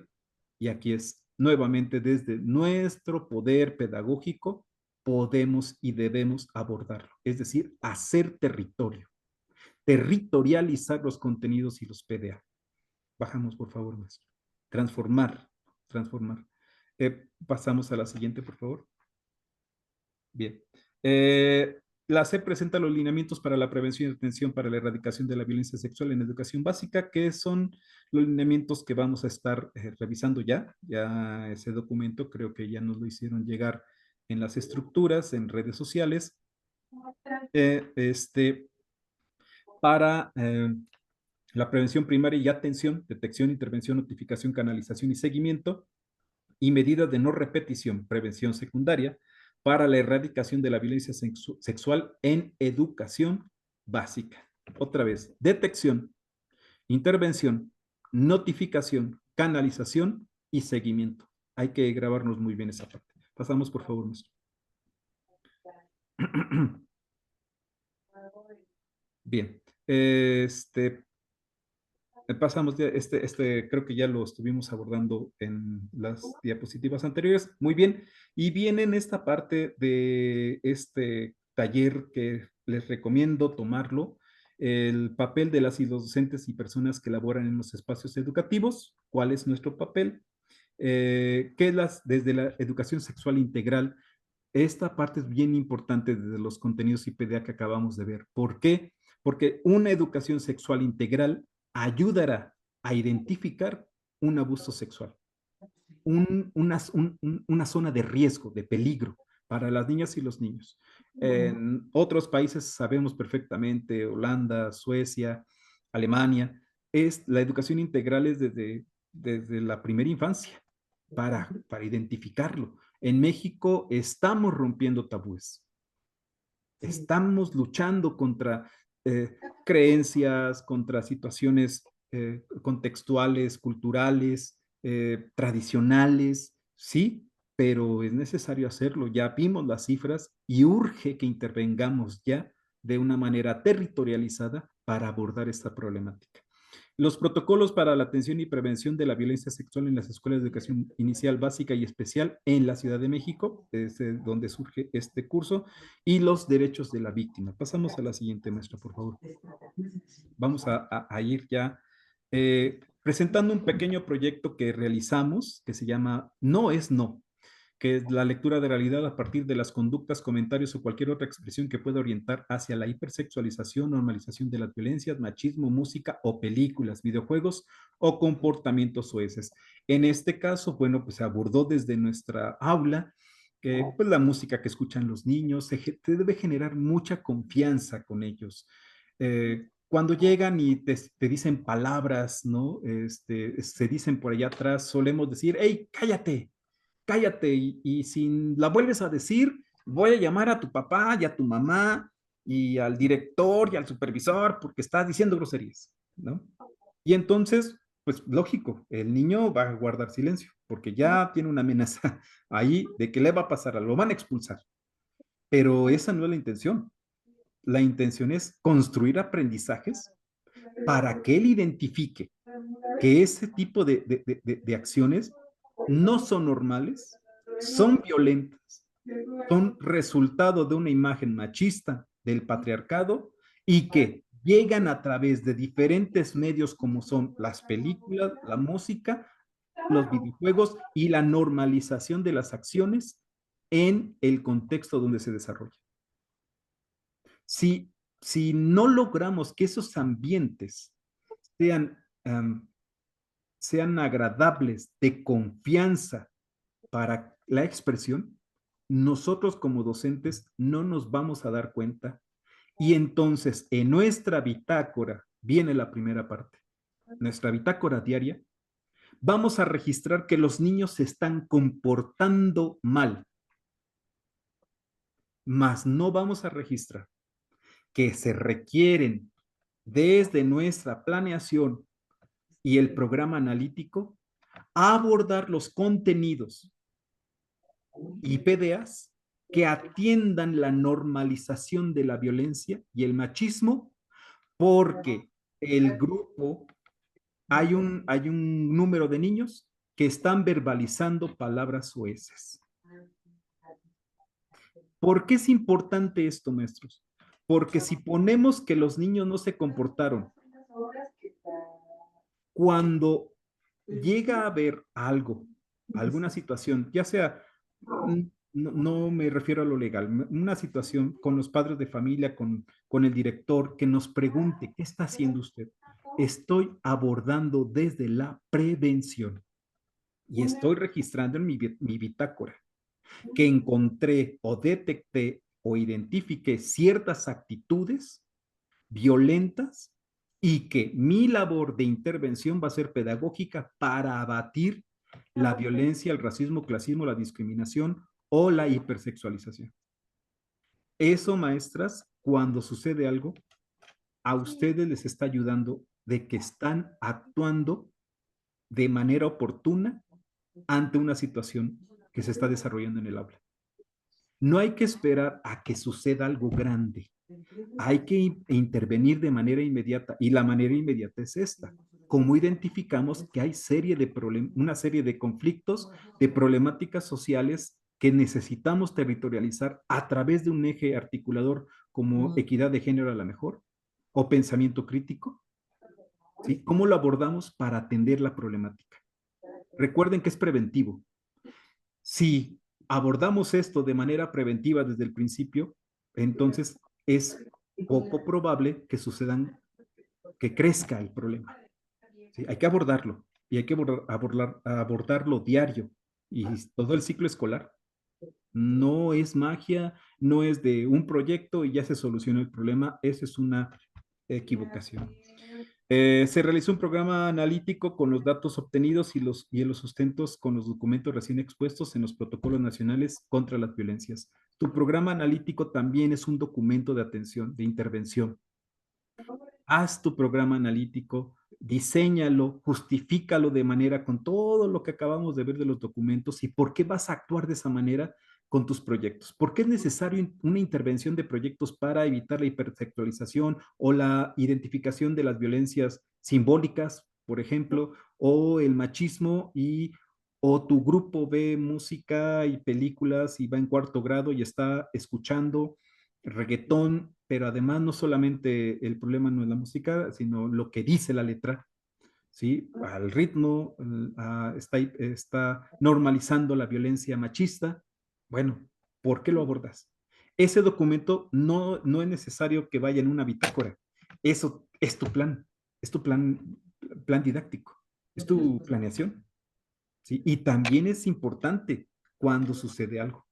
y aquí es nuevamente desde nuestro poder pedagógico podemos y debemos abordarlo, es decir, hacer territorio, territorializar los contenidos y los PDA. Bajamos, por favor, maestro. Transformar. Pasamos a la siguiente, por favor. Bien. La CEP presenta los lineamientos para la prevención y atención para la erradicación de la violencia sexual en educación básica, que son los lineamientos que vamos a estar revisando ya. Ya ese documento creo que ya nos lo hicieron llegar en las estructuras, en redes sociales. Para la prevención primaria y atención, detección, intervención, notificación, canalización y seguimiento, y medidas de no repetición, prevención secundaria, para la erradicación de la violencia sexual en educación básica. Otra vez, detección, intervención, notificación, canalización y seguimiento. Hay que grabarnos muy bien esa parte. Pasamos, por favor, maestro. Bien. Pasamos, creo que ya lo estuvimos abordando en las diapositivas anteriores. Muy bien. Y viene en esta parte de este taller que les recomiendo tomarlo, el papel de las y los docentes y personas que laboran en los espacios educativos. ¿Cuál es nuestro papel? Desde la educación sexual integral, esta parte es bien importante desde los contenidos IPDA que acabamos de ver. ¿Por qué? porque una educación sexual integral ayudará a identificar un abuso sexual, una zona de riesgo, de peligro para las niñas y los niños. En otros países sabemos perfectamente, Holanda, Suecia, Alemania, la educación integral es desde la primera infancia para identificarlo. En México estamos rompiendo tabúes, estamos luchando contra creencias, contra situaciones contextuales, culturales, tradicionales, sí, pero es necesario hacerlo. Ya vimos las cifras y urge que intervengamos ya de una manera territorializada para abordar esta problemática. Los protocolos para la atención y prevención de la violencia sexual en las escuelas de educación inicial, básica y especial en la Ciudad de México, desde donde surge este curso, y los derechos de la víctima. Pasamos a la siguiente maestra, por favor. Vamos a ir ya presentando un pequeño proyecto que realizamos que se llama No es No, que es la lectura de realidad a partir de las conductas, comentarios o cualquier otra expresión que pueda orientar hacia la hipersexualización, normalización de las violencias, machismo, música o películas, videojuegos o comportamientos soeces. En este caso, bueno, pues se abordó desde nuestra aula pues la música que escuchan los niños, te debe generar mucha confianza con ellos. Cuando llegan y te dicen palabras, ¿no? Se dicen por allá atrás, solemos decir, hey, cállate, cállate y si la vuelves a decir, voy a llamar a tu papá y a tu mamá y al director y al supervisor porque estás diciendo groserías, ¿no? Y entonces, pues lógico, el niño va a guardar silencio porque ya tiene una amenaza ahí de que le va a pasar algo, lo van a expulsar. Pero esa no es la intención. La intención es construir aprendizajes para que él identifique que ese tipo de acciones no son normales, son violentas, son resultado de una imagen machista del patriarcado y que llegan a través de diferentes medios como son las películas, la música, los videojuegos y la normalización de las acciones en el contexto donde se desarrolla. Si, si no logramos que esos ambientes sean, sean agradables, de confianza para la expresión, nosotros como docentes no nos vamos a dar cuenta y entonces en nuestra bitácora viene la primera parte, nuestra bitácora diaria, vamos a registrar que los niños se están comportando mal, mas no vamos a registrar que se requieren desde nuestra planeación y el programa analítico abordar los contenidos y PDAs que atiendan la normalización de la violencia y el machismo, porque el grupo, hay un número de niños que están verbalizando palabras soeces. ¿Por qué es importante esto, maestros? Porque si ponemos que los niños no se comportaron, cuando llega a haber algo, alguna situación, ya sea, no me refiero a lo legal, una situación con los padres de familia, con el director, que nos pregunte, ¿qué está haciendo usted? Estoy abordando desde la prevención y estoy registrando en mi bitácora que encontré o detecté o identifiqué ciertas actitudes violentas y que mi labor de intervención va a ser pedagógica para abatir la violencia, el racismo, clasismo, la discriminación o la hipersexualización. Eso, maestras, cuando sucede algo, a ustedes les está ayudando de que están actuando de manera oportuna ante una situación que se está desarrollando en el aula. No hay que esperar a que suceda algo grande. Hay que intervenir de manera inmediata y la manera inmediata es esta. ¿Cómo identificamos que hay una serie de conflictos, de problemáticas sociales que necesitamos territorializar a través de un eje articulador como equidad de género a la mejor o pensamiento crítico? ¿Sí? ¿Cómo lo abordamos para atender la problemática? Recuerden que es preventivo. Si abordamos esto de manera preventiva desde el principio, entonces es poco probable que sucedan, que crezca el problema. ¿Sí? Hay que abordarlo y hay que abordarlo diario y todo el ciclo escolar. No es magia, no es de un proyecto y ya se soluciona el problema. Eso es una equivocación. Se realizó un programa analítico con los datos obtenidos y los sustentos con los documentos recién expuestos en los protocolos nacionales contra las violencias. Tu programa analítico también es un documento de atención, de intervención. Haz tu programa analítico, diséñalo, justifícalo de manera con todo lo que acabamos de ver de los documentos y por qué vas a actuar de esa manera con tus proyectos. ¿Por qué es necesario una intervención de proyectos para evitar la hipersexualización o la identificación de las violencias simbólicas, por ejemplo, o el machismo y o tu grupo ve música y películas y va en cuarto grado y está escuchando reggaetón, pero además no solamente el problema no es la música, sino lo que dice la letra, ¿sí? Al ritmo, está normalizando la violencia machista. Bueno, ¿por qué lo abordas? Ese documento no es necesario que vaya en una bitácora. Eso es tu plan didáctico, es tu planeación, ¿sí? Y también es importante cuando sucede algo.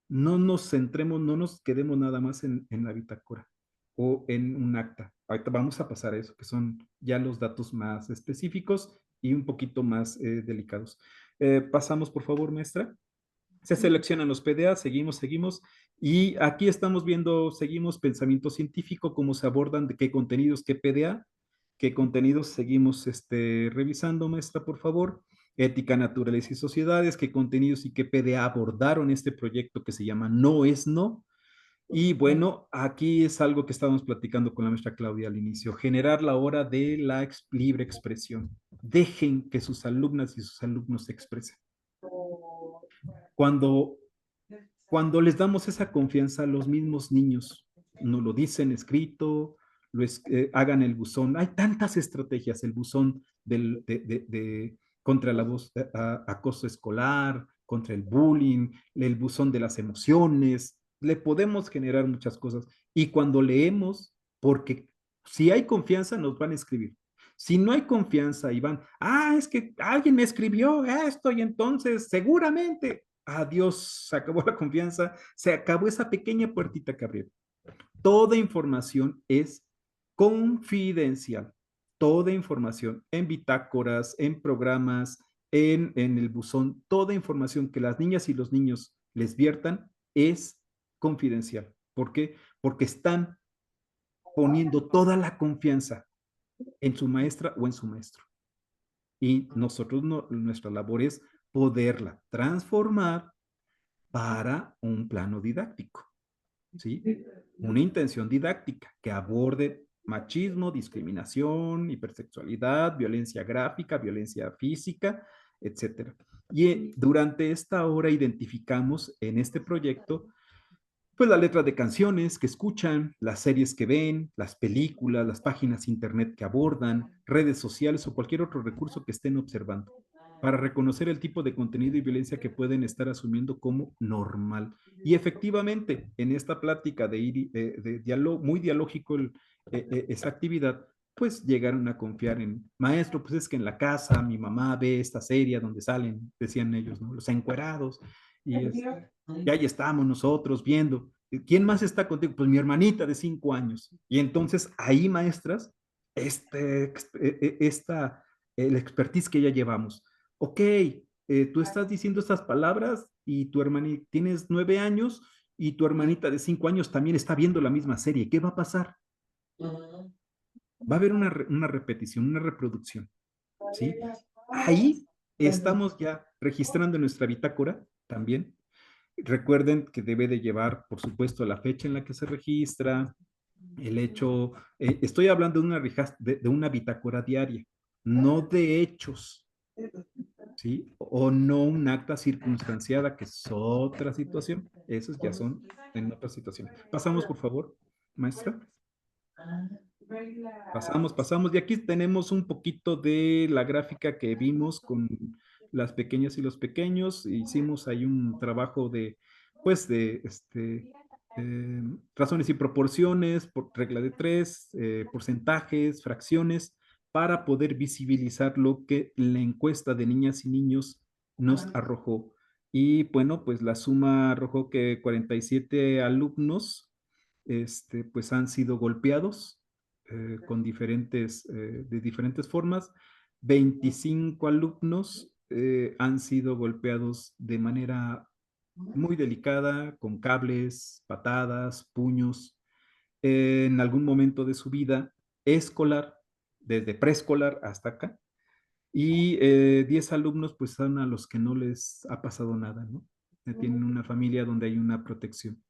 No nos centremos, no nos quedemos nada más en la bitácora o en un acta. Ahorita vamos a pasar a eso, que son ya los datos más específicos y un poquito más delicados. Pasamos, por favor, maestra. Se seleccionan los PDA, seguimos, y aquí estamos viendo, seguimos pensamiento científico, cómo se abordan, de qué contenidos, qué PDA, qué contenidos seguimos revisando, maestra, por favor. Ética, naturaleza y sociedades, qué contenidos y qué PDA abordaron este proyecto que se llama No es No. Y bueno, aquí es algo que estábamos platicando con la maestra Claudia al inicio, generar la hora de la libre expresión. Dejen que sus alumnas y sus alumnos se expresen. Cuando, cuando les damos esa confianza a los mismos niños, nos lo dicen escrito, hagan el buzón. Hay tantas estrategias, el buzón contra acoso escolar, contra el bullying, el buzón de las emociones. Le podemos generar muchas cosas. Y cuando leemos, porque si hay confianza, nos van a escribir. Si no hay confianza y van, es que alguien me escribió esto y entonces seguramente, adiós, se acabó la confianza, se acabó esa pequeña puertita que abrieron. Toda información es confidencial. Toda información en bitácoras, en programas, en el buzón, toda información que las niñas y los niños les viertan es confidencial. ¿Por qué? Porque están poniendo toda la confianza en su maestra o en su maestro. Y nosotros, nuestra labor es poderla transformar para un plano didáctico, ¿sí? Una intención didáctica que aborde machismo, discriminación, hipersexualidad, violencia gráfica, violencia física, etcétera. Y durante esta hora identificamos en este proyecto pues la letra de canciones que escuchan, las series que ven, las películas, las páginas internet que abordan, redes sociales o cualquier otro recurso que estén observando, para reconocer el tipo de contenido y violencia que pueden estar asumiendo como normal. Y efectivamente, en esta plática de diálogo, muy dialógico esa actividad, pues llegaron a confiar en, maestro, pues es que en la casa mi mamá ve esta serie donde salen, decían ellos, ¿no? Los encuerados, y ahí estamos nosotros viendo. ¿Quién más está contigo? Pues mi hermanita de 5 años. Y entonces ahí, maestras, el expertise que ya llevamos. Ok, tú estás diciendo estas palabras y tu hermanita, tienes 9 años y tu hermanita de 5 años también está viendo la misma serie. ¿Qué va a pasar? Va a haber una repetición, una reproducción, ¿sí? Ahí estamos ya registrando en nuestra bitácora también. Recuerden que debe de llevar, por supuesto, la fecha en la que se registra, el hecho, estoy hablando de una bitácora diaria, no de hechos, ¿sí? O no un acta circunstanciada, que es otra situación. Esos ya son en otra situación. Pasamos, por favor, maestra. Pasamos. Y aquí tenemos un poquito de la gráfica que vimos con las pequeñas y los pequeños. Hicimos ahí un trabajo pues, razones y proporciones, por regla de tres, porcentajes, fracciones, para poder visibilizar lo que la encuesta de niñas y niños nos arrojó. Y bueno, pues la suma arrojó que 47 alumnos pues han sido golpeados con de diferentes formas. 25 alumnos han sido golpeados de manera muy delicada, con cables, patadas, puños, en algún momento de su vida escolar, desde preescolar hasta acá, y 10 alumnos pues son a los que no les ha pasado nada, ¿no? Tienen una familia donde hay una protección.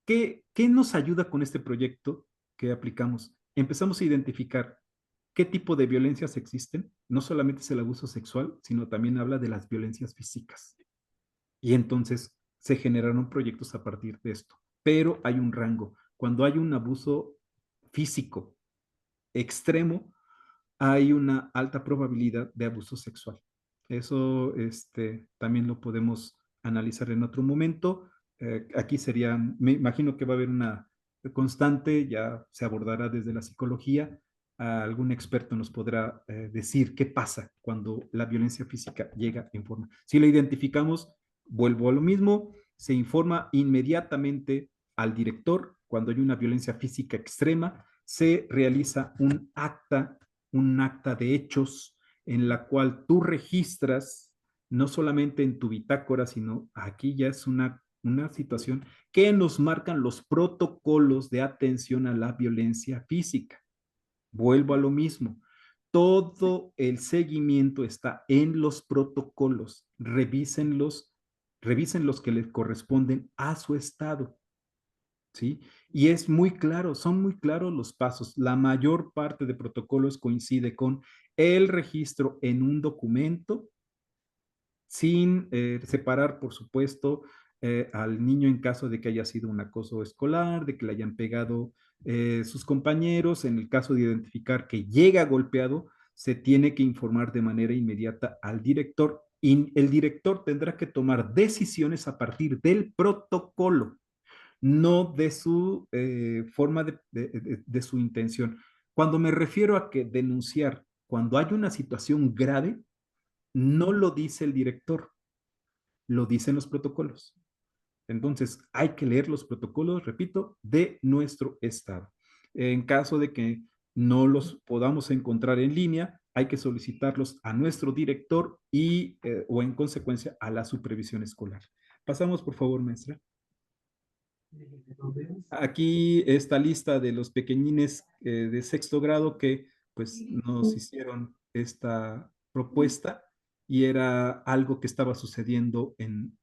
¿Qué nos ayuda con este proyecto que aplicamos? Empezamos a identificar qué tipo de violencias existen. No solamente es el abuso sexual, sino también habla de las violencias físicas. Y entonces se generaron proyectos a partir de esto. Pero hay un rango. Cuando hay un abuso físico extremo, hay una alta probabilidad de abuso sexual. Eso también lo podemos analizar en otro momento. Aquí sería, me imagino que va a haber una constante, ya se abordará desde la psicología. Algún experto nos podrá decir qué pasa cuando la violencia física llega en forma. Si la identificamos, vuelvo a lo mismo, se informa inmediatamente al director cuando hay una violencia física extrema, se realiza un acta de hechos en la cual tú registras no solamente en tu bitácora, sino aquí ya es una situación que nos marcan los protocolos de atención a la violencia física. Vuelvo a lo mismo. Todo el seguimiento está en los protocolos. Revisen los que les corresponden a su estado. ¿Sí? Y es muy claro, son muy claros los pasos. La mayor parte de protocolos coincide con el registro en un documento, sin separar, por supuesto, al niño en caso de que haya sido un acoso escolar, de que le hayan pegado sus compañeros. En el caso de identificar que llega golpeado, se tiene que informar de manera inmediata al director y el director tendrá que tomar decisiones a partir del protocolo, no de su forma de su intención. Cuando me refiero a que denunciar, cuando hay una situación grave, no lo dice el director, lo dicen los protocolos. Entonces, hay que leer los protocolos, repito, de nuestro estado. En caso de que no los podamos encontrar en línea, hay que solicitarlos a nuestro director o en consecuencia a la supervisión escolar. Pasamos, por favor, maestra. Aquí esta lista de los pequeñines de sexto grado que pues nos hicieron esta propuesta y era algo que estaba sucediendo en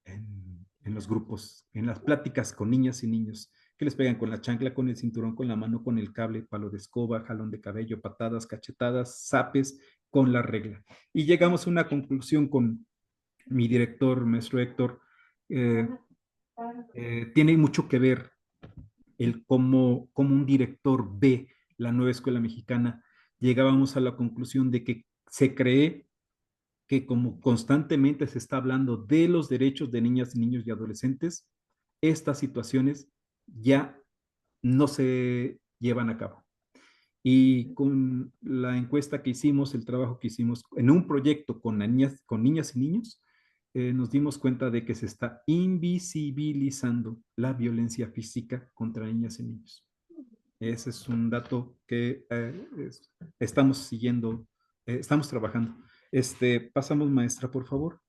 los grupos, en las pláticas con niñas y niños, que les pegan con la chancla, con el cinturón, con la mano, con el cable, palo de escoba, jalón de cabello, patadas, cachetadas, zapes, con la regla. Y llegamos a una conclusión con mi director, maestro Héctor. eh, Tiene mucho que ver el cómo un director ve la nueva escuela mexicana. Llegábamos a la conclusión de que se cree que como constantemente se está hablando de los derechos de niñas, niños y adolescentes, estas situaciones ya no se llevan a cabo. Y con la encuesta que hicimos, el trabajo que hicimos en un proyecto con niñas y niños, nos dimos cuenta de que se está invisibilizando la violencia física contra niñas y niños. Ese es un dato que estamos siguiendo, estamos trabajando. Pasamos, maestra, por favor.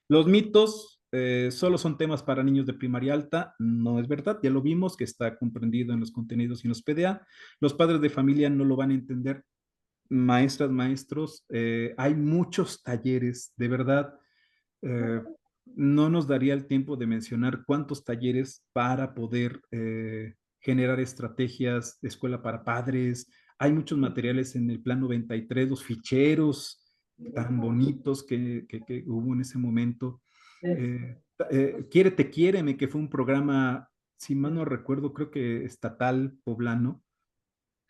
Los mitos solo son temas para niños de primaria alta. No es verdad, ya lo vimos que está comprendido en los contenidos y en los PDA. Los padres de familia no lo van a entender. Maestras, maestros, hay muchos talleres, de verdad. eh, no nos daría el tiempo de mencionar cuántos talleres para poder generar estrategias de escuela para padres. Hay muchos materiales en el plan 93, los ficheros tan bonitos que hubo en ese momento. Quiérete, quiéreme, que fue un programa, si mal no recuerdo, creo que estatal poblano,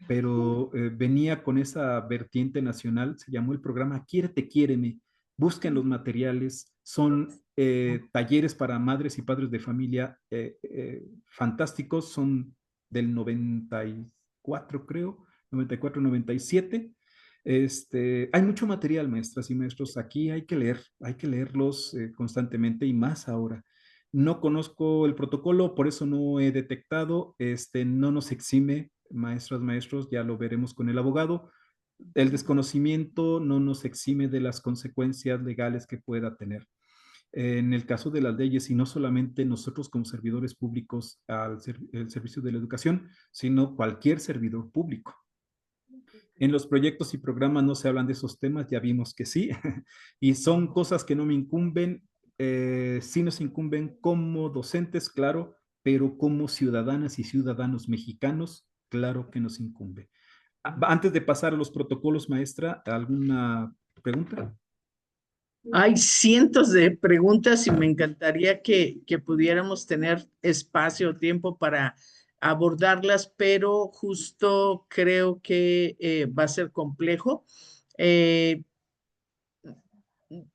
pero venía con esa vertiente nacional, se llamó el programa Quiérete, quiéreme, busquen los materiales, son talleres para madres y padres de familia fantásticos, son del 94, creo, 94, 97. Hay mucho material, maestras y maestros, aquí hay que leerlos constantemente y más ahora. No conozco el protocolo, por eso no he detectado, no nos exime, maestras, maestros, ya lo veremos con el abogado. El desconocimiento no nos exime de las consecuencias legales que pueda tener. En el caso de las leyes, y no solamente nosotros como servidores públicos el servicio de la educación, sino cualquier servidor público. En los proyectos y programas no se hablan de esos temas, ya vimos que sí, y son cosas que no me incumben, sí nos incumben como docentes, claro, pero como ciudadanas y ciudadanos mexicanos, claro que nos incumbe. Antes de pasar a los protocolos, maestra, ¿alguna pregunta? Hay cientos de preguntas y me encantaría que pudiéramos tener espacio o tiempo para abordarlas, pero justo creo que va a ser complejo. Eh,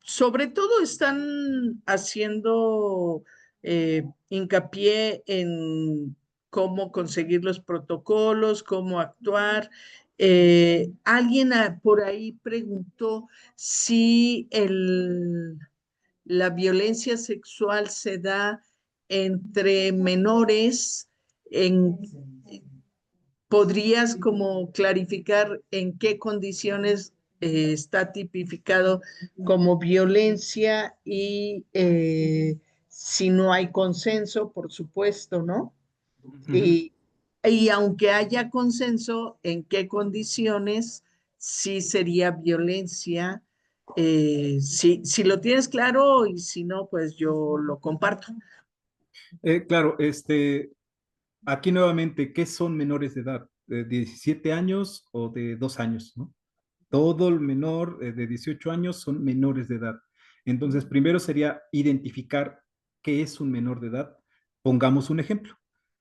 Sobre todo están haciendo hincapié en cómo conseguir los protocolos, cómo actuar. Alguien por ahí preguntó si la violencia sexual se da entre menores. En, ¿Podrías como clarificar en qué condiciones está tipificado como violencia y si no hay consenso, por supuesto, ¿no? Uh -huh. Y, y aunque haya consenso, ¿en qué condiciones sí sería violencia? Si lo tienes claro y si no, pues yo lo comparto. Claro, aquí nuevamente, ¿qué son menores de edad? ¿De 17 años o de 2 años, ¿no? Todo el menor de 18 años son menores de edad. Entonces, primero sería identificar qué es un menor de edad. Pongamos un ejemplo.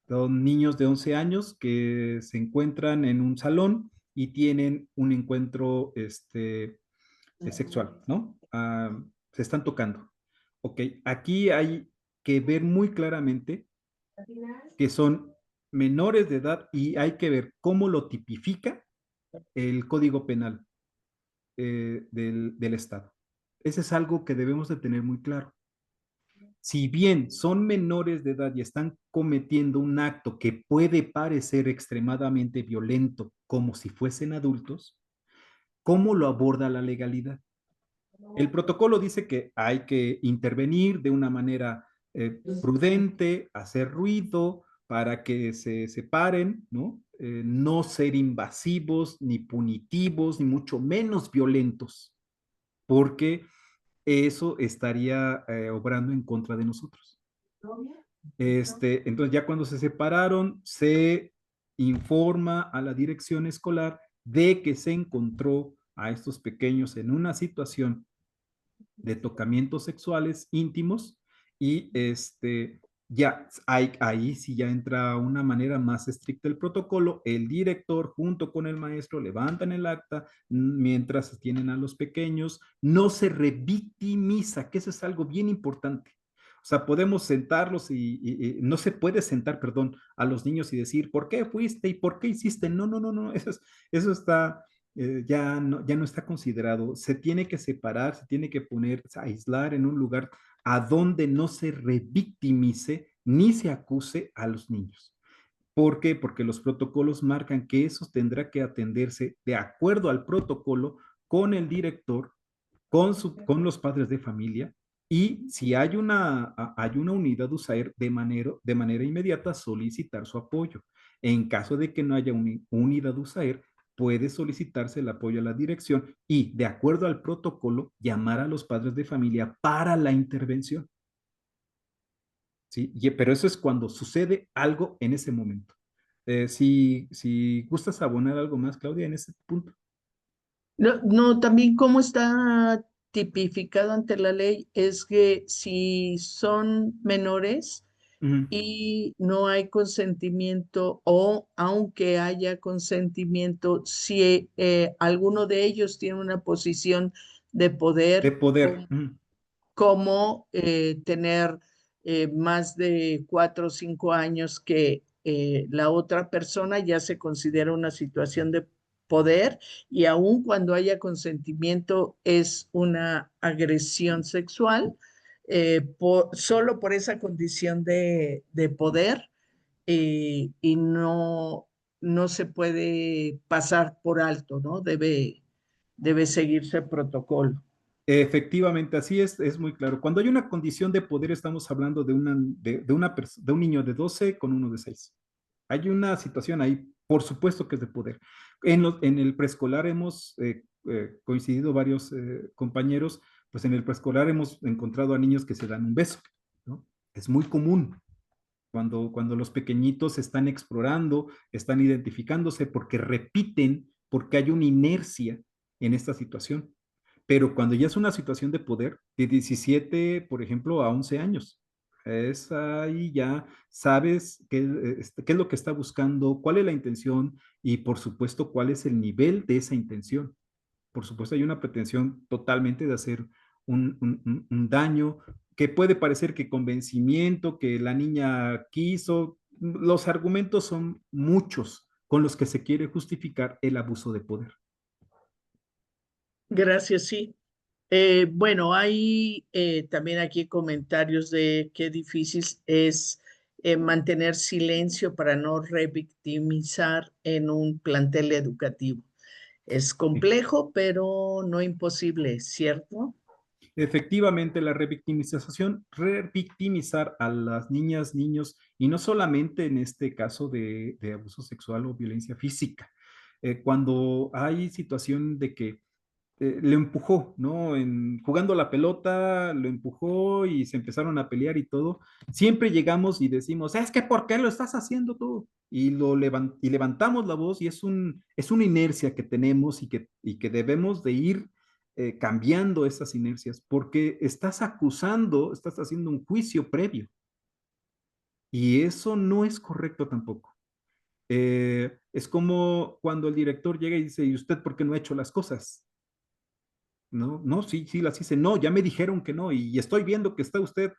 Son niños de 11 años que se encuentran en un salón y tienen un encuentro sexual, ¿no? Se están tocando. Ok, aquí hay que ver muy claramente que son menores de edad y hay que ver cómo lo tipifica el Código Penal del Estado. Ese es algo que debemos de tener muy claro. Si bien son menores de edad y están cometiendo un acto que puede parecer extremadamente violento como si fuesen adultos, ¿cómo lo aborda la legalidad? El protocolo dice que hay que intervenir de una manera prudente, hacer ruido para que se separen, ¿no? No ser invasivos, ni punitivos, ni mucho menos violentos, porque eso estaría obrando en contra de nosotros. Entonces ya cuando se separaron, se informa a la dirección escolar de que se encontró a estos pequeños en una situación de tocamientos sexuales íntimos y ya ahí sí ya entra una manera más estricta el protocolo. El director junto con el maestro levantan el acta mientras tienen a los pequeños. No se revictimiza, que eso es algo bien importante. O sea, podemos sentarlos y no se puede sentar, perdón, a los niños y decir, ¿por qué fuiste y por qué hiciste? No, no, no, no, eso está, ya no está considerado. Se tiene que separar, se tiene que poner, aislar en un lugar a donde no se revictimice ni se acuse a los niños. ¿Por qué? Porque los protocolos marcan que eso tendrá que atenderse de acuerdo al protocolo con el director, con los padres de familia y si hay una unidad USAER de manera inmediata solicitar su apoyo. En caso de que no haya una unidad USAER, puede solicitarse el apoyo a la dirección y, de acuerdo al protocolo, llamar a los padres de familia para la intervención. ¿Sí? Pero eso es cuando sucede algo en ese momento. Si gustas abonar algo más, Claudia, en ese punto. No, no, también cómo está tipificado ante la ley es que si son menores Uh -huh. y no hay consentimiento o aunque haya consentimiento, si alguno de ellos tiene una posición de De poder, poder. como tener más de 4 o 5 años que la otra persona ya se considera una situación de poder, y aun cuando haya consentimiento es una agresión sexual, solo por esa condición de poder, y no se puede pasar por alto, ¿no? Debe seguirse el protocolo. Efectivamente, así es muy claro. Cuando hay una condición de poder, estamos hablando de un niño de 12 con uno de 6. Hay una situación ahí, por supuesto que es de poder. En el preescolar hemos coincidido varios compañeros, pues en el preescolar hemos encontrado a niños que se dan un beso, ¿no? Es muy común cuando los pequeñitos están explorando, están identificándose porque repiten, porque hay una inercia en esta situación. Pero cuando ya es una situación de poder, de 17, por ejemplo, a 11 años, es ahí ya sabes qué es lo que está buscando, cuál es la intención y por supuesto cuál es el nivel de esa intención. Por supuesto hay una pretensión totalmente de hacer un daño que puede parecer que convencimiento, que la niña quiso. Los argumentos son muchos con los que se quiere justificar el abuso de poder. Gracias, sí. Bueno, hay también aquí comentarios de qué difícil es mantener silencio para no revictimizar en un plantel educativo. Es complejo, pero no imposible, ¿cierto? Efectivamente, la revictimización, revictimizar a las niñas, niños, y no solamente en este caso de abuso sexual o violencia física. Cuando hay situación de que le empujó, ¿no? Jugando la pelota, lo empujó y se empezaron a pelear y todo. Siempre llegamos y decimos, es que ¿por qué lo estás haciendo tú? Y levantamos la voz y es una inercia que tenemos y que debemos de ir cambiando esas inercias porque estás acusando, estás haciendo un juicio previo y eso no es correcto tampoco. Es como cuando el director llega y dice, ¿y usted por qué no ha hecho las cosas? No, no, sí, sí las hice. No, ya me dijeron que no y estoy viendo que está usted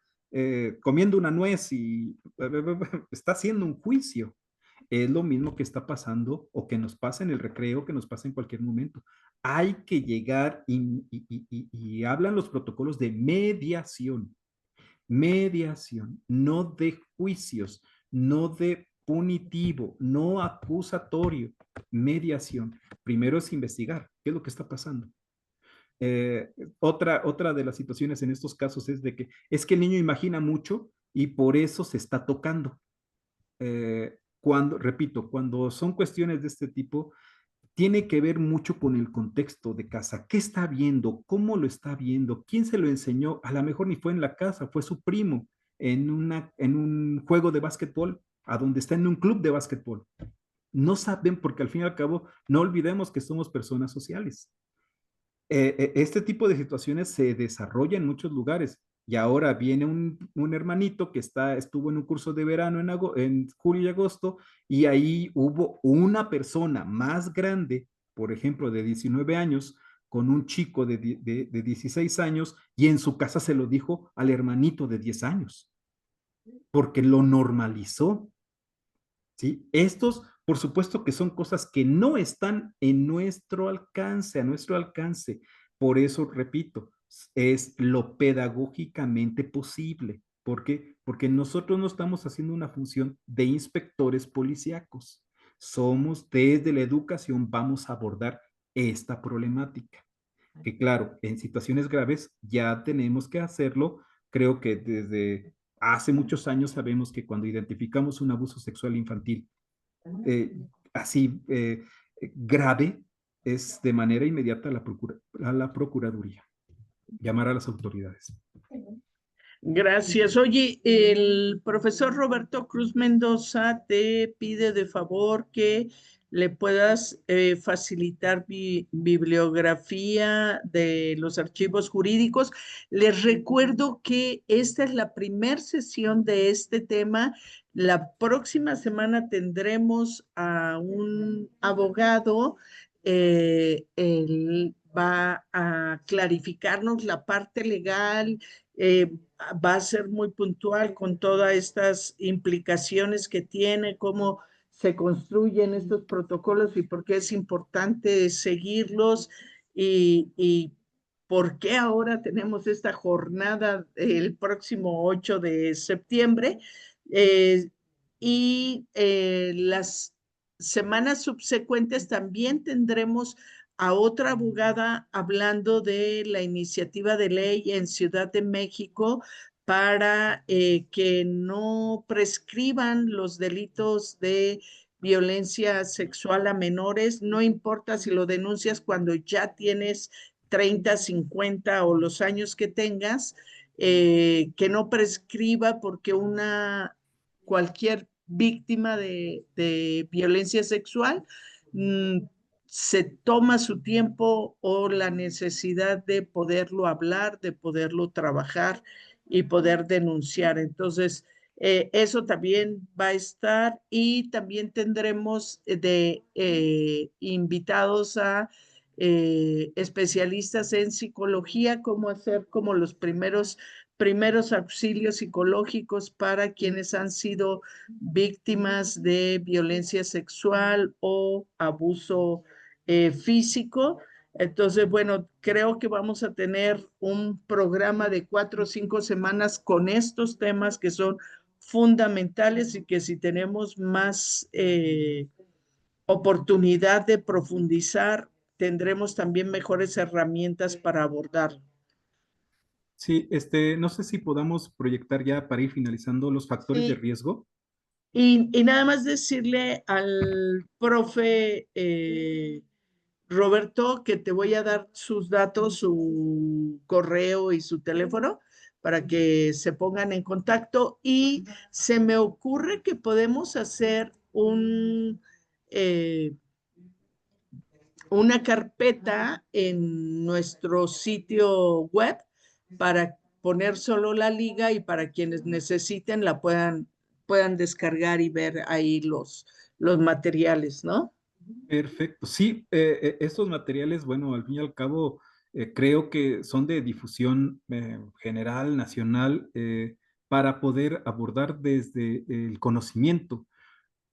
comiendo una nuez y está haciendo un juicio. Es lo mismo que está pasando o que nos pasa en el recreo, que nos pasa en cualquier momento. Hay que llegar y hablan los protocolos de mediación, mediación, no de juicios, no de punitivo, no acusatorio, mediación. Primero es investigar qué es lo que está pasando. Otra de las situaciones en estos casos es que el niño imagina mucho y por eso se está tocando. Repito, cuando son cuestiones de este tipo, tiene que ver mucho con el contexto de casa. ¿Qué está viendo? ¿Cómo lo está viendo? ¿Quién se lo enseñó? A lo mejor ni fue en la casa, fue su primo en un juego de básquetbol, a donde está en un club de básquetbol. No saben porque al fin y al cabo no olvidemos que somos personas sociales. Este tipo de situaciones se desarrolla en muchos lugares. Y ahora viene un hermanito que estuvo en un curso de verano en julio y agosto, y ahí hubo una persona más grande, por ejemplo, de 19 años, con un chico de 16 años, y en su casa se lo dijo al hermanito de 10 años, porque lo normalizó. ¿Sí? Estos, por supuesto que son cosas que no están en nuestro alcance, a nuestro alcance. Por eso, repito, es lo pedagógicamente posible. ¿Por qué? Porque nosotros no estamos haciendo una función de inspectores policíacos. Somos desde la educación, vamos a abordar esta problemática. Que claro, en situaciones graves ya tenemos que hacerlo. Creo que desde hace muchos años sabemos que cuando identificamos un abuso sexual infantil eh, así grave, es de manera inmediata a la Procuraduría, llamar a las autoridades. Gracias. Oye, el profesor Roberto Cruz Mendoza te pide de favor que le puedas facilitar bibliografía de los archivos jurídicos. Les recuerdo que esta es la primer sesión de este tema. La próxima semana tendremos a un abogado él va a clarificarnos la parte legal, va a ser muy puntual con todas estas implicaciones que tiene, cómo se construyen estos protocolos y por qué es importante seguirlos y por qué ahora tenemos esta jornada el próximo 8 de septiembre. eh, las semanas subsecuentes también tendremos a otra abogada hablando de la iniciativa de ley en Ciudad de México para que no prescriban los delitos de violencia sexual a menores, no importa si lo denuncias cuando ya tienes 30, 50 o los años que tengas, que no prescriba porque cualquier víctima de violencia sexual se toma su tiempo o la necesidad de poderlo hablar, de poderlo trabajar y poder denunciar. Entonces, eso también va a estar y también tendremos de invitados a especialistas en psicología, cómo hacer como los primeros auxilios psicológicos para quienes han sido víctimas de violencia sexual o abuso físico. Entonces, bueno, creo que vamos a tener un programa de 4 o 5 semanas con estos temas que son fundamentales y que si tenemos más oportunidad de profundizar, tendremos también mejores herramientas para abordarlo. Sí, no sé si podamos proyectar ya para ir finalizando los factores de Sí, riesgo. y nada más decirle al profe Roberto que te voy a dar sus datos, su correo y su teléfono para que se pongan en contacto y se me ocurre que podemos hacer eh, una carpeta en nuestro sitio web para poner solo la liga y para quienes necesiten la puedan descargar y ver ahí los materiales, ¿no? Perfecto. Sí, estos materiales, bueno, al fin y al cabo, creo que son de difusión general, nacional, para poder abordar desde el conocimiento.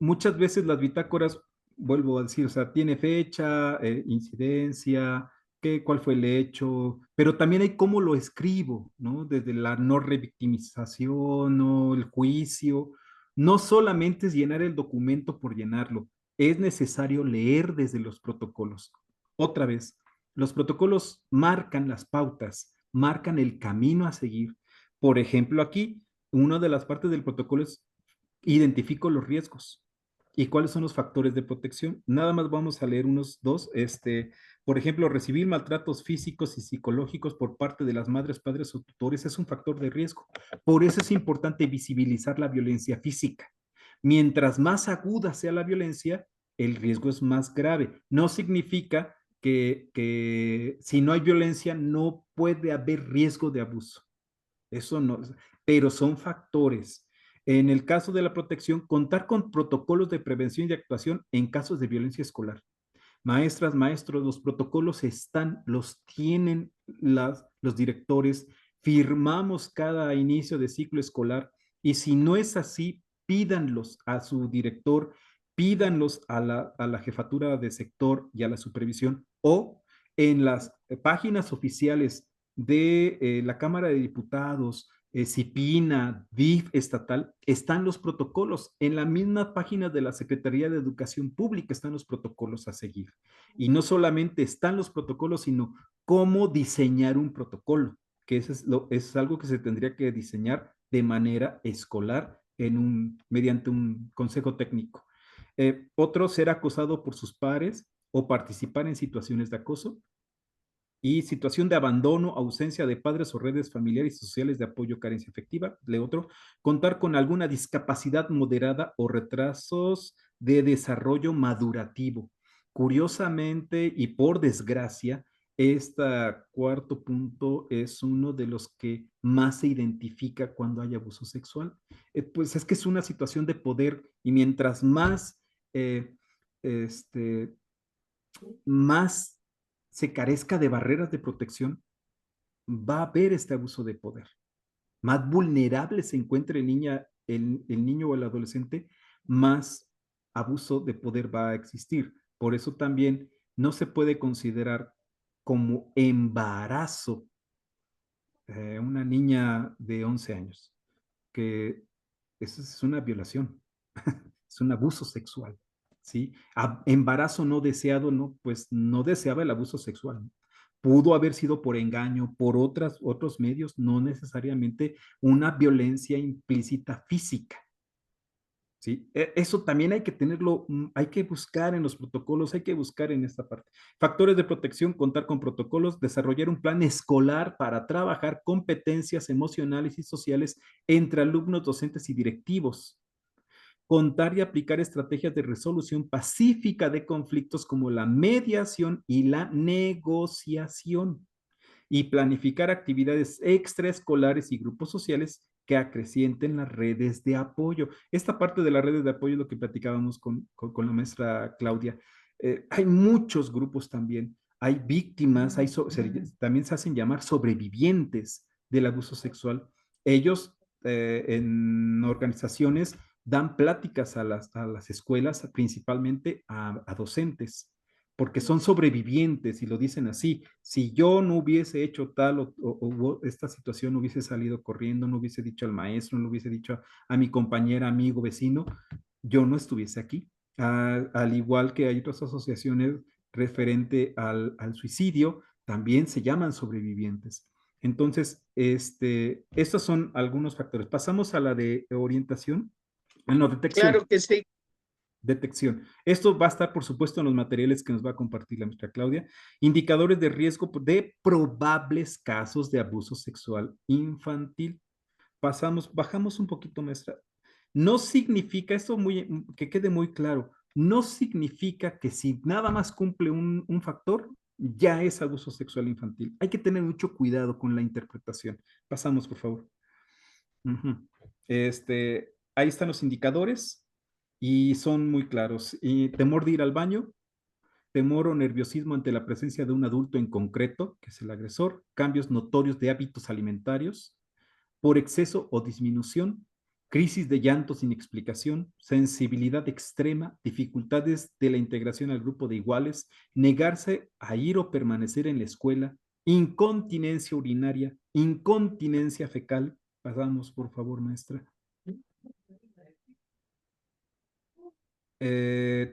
Muchas veces las bitácoras, vuelvo a decir, o sea, tiene fecha, incidencia, cuál fue el hecho, pero también hay cómo lo escribo, ¿no? Desde la no revictimización o el juicio. No solamente es llenar el documento por llenarlo, es necesario leer desde los protocolos. Otra vez, los protocolos marcan las pautas, marcan el camino a seguir. Por ejemplo, aquí, una de las partes del protocolo es identifico los riesgos. ¿Y cuáles son los factores de protección? Nada más vamos a leer unos dos. Por ejemplo, recibir maltratos físicos y psicológicos por parte de las madres, padres o tutores es un factor de riesgo. Por eso es importante visibilizar la violencia física. Mientras más aguda sea la violencia, el riesgo es más grave. No significa que si no hay violencia no puede haber riesgo de abuso. Eso no, pero son factores. En el caso de la protección, contar con protocolos de prevención y de actuación en casos de violencia escolar. Maestras, maestros, los protocolos están, los tienen los directores, firmamos cada inicio de ciclo escolar y si no es así, pídanlos a su director, pídanlos a la jefatura de sector y a la supervisión o en las páginas oficiales de la Cámara de Diputados, CIPINA, DIF estatal, están los protocolos. En la misma página de la Secretaría de Educación Pública están los protocolos a seguir. Y no solamente están los protocolos, sino cómo diseñar un protocolo, que es algo que se tendría que diseñar de manera escolar mediante un consejo técnico. Otro, ser acosado por sus pares o participar en situaciones de acoso. Y situación de abandono, ausencia de padres o redes familiares y sociales de apoyo, carencia efectiva. Le otro, contar con alguna discapacidad moderada o retrasos de desarrollo madurativo. Curiosamente y por desgracia, este cuarto punto es uno de los que más se identifica cuando hay abuso sexual. Pues es que es una situación de poder y mientras más eh, este, más se carezca de barreras de protección, va a haber este abuso de poder. Más vulnerable se encuentre el niño o el adolescente, más abuso de poder va a existir. Por eso también no se puede considerar como embarazo una niña de 11 años, que eso es una violación, es un abuso sexual, ¿sí? Embarazo no deseado, no, pues no deseaba el abuso sexual, ¿no? Pudo haber sido por engaño, por otros medios, no necesariamente una violencia implícita física, ¿sí? Eso también hay que tenerlo, hay que buscar en los protocolos, hay que buscar en esta parte. Factores de protección, contar con protocolos, desarrollar un plan escolar para trabajar competencias emocionales y sociales entre alumnos, docentes y directivos. Contar y aplicar estrategias de resolución pacífica de conflictos como la mediación y la negociación y planificar actividades extraescolares y grupos sociales que acrecienten las redes de apoyo. Esta parte de las redes de apoyo es lo que platicábamos con la maestra Claudia. Hay muchos grupos también, hay víctimas, también se hacen llamar sobrevivientes del abuso sexual. Ellos en organizaciones dan pláticas a las escuelas, principalmente a docentes, porque son sobrevivientes y lo dicen así. Si yo no hubiese hecho tal o esta situación, no hubiese salido corriendo, no hubiese dicho al maestro, no hubiese dicho a mi compañera, amigo, vecino, yo no estuviese aquí. Al igual que hay otras asociaciones referente al suicidio, también se llaman sobrevivientes. Entonces, estos son algunos factores. Pasamos a la de orientación, no, detección. Claro que sí. Detección. Esto va a estar, por supuesto, en los materiales que nos va a compartir la maestra Claudia. Indicadores de riesgo de probables casos de abuso sexual infantil. Bajamos un poquito, maestra. No significa, esto que quede muy claro, no significa que si nada más cumple un factor, ya es abuso sexual infantil. Hay que tener mucho cuidado con la interpretación. Pasamos, por favor. Ujú. Ahí están los indicadores y son muy claros. Y temor de ir al baño, temor o nerviosismo ante la presencia de un adulto en concreto, que es el agresor, cambios notorios de hábitos alimentarios, por exceso o disminución, crisis de llanto sin explicación, sensibilidad extrema, dificultades de la integración al grupo de iguales, negarse a ir o permanecer en la escuela, incontinencia urinaria, incontinencia fecal. Pasamos, por favor, maestra.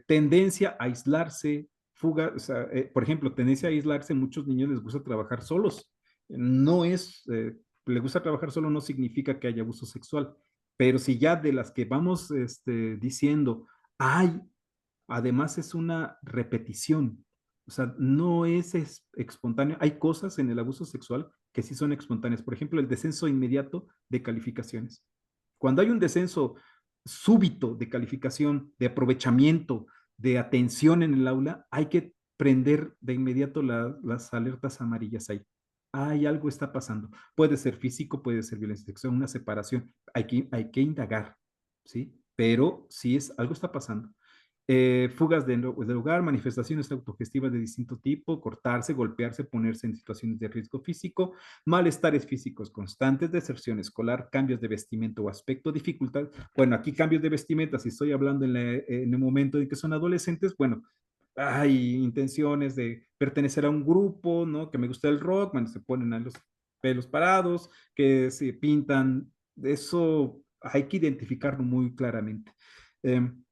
Tendencia a aislarse, fuga, o sea, por ejemplo, tendencia a aislarse, muchos niños les gusta trabajar solos. No es, le gusta trabajar solo no significa que haya abuso sexual, pero si ya de las que vamos diciendo, hay, además es una repetición, o sea, no es espontáneo. Hay cosas en el abuso sexual que sí son espontáneas. Por ejemplo, el descenso inmediato de calificaciones. Cuando hay un descenso súbito de calificación, de aprovechamiento, de atención en el aula, hay que prender de inmediato las alertas amarillas ahí. Hay algo está pasando. Puede ser físico, puede ser violencia sexual, una separación. Hay que indagar, ¿sí? Pero sí es, algo está pasando. Fugas del hogar, manifestaciones autogestivas de distinto tipo, cortarse, golpearse, ponerse en situaciones de riesgo físico, malestares físicos constantes, deserción escolar, cambios de vestimenta o aspecto, dificultad. Bueno, aquí cambios de vestimenta, si estoy hablando en el momento en que son adolescentes, bueno, hay intenciones de pertenecer a un grupo, ¿no? Que me gusta el rock, bueno, se ponen a los pelos parados, que se pintan, eso hay que identificarlo muy claramente.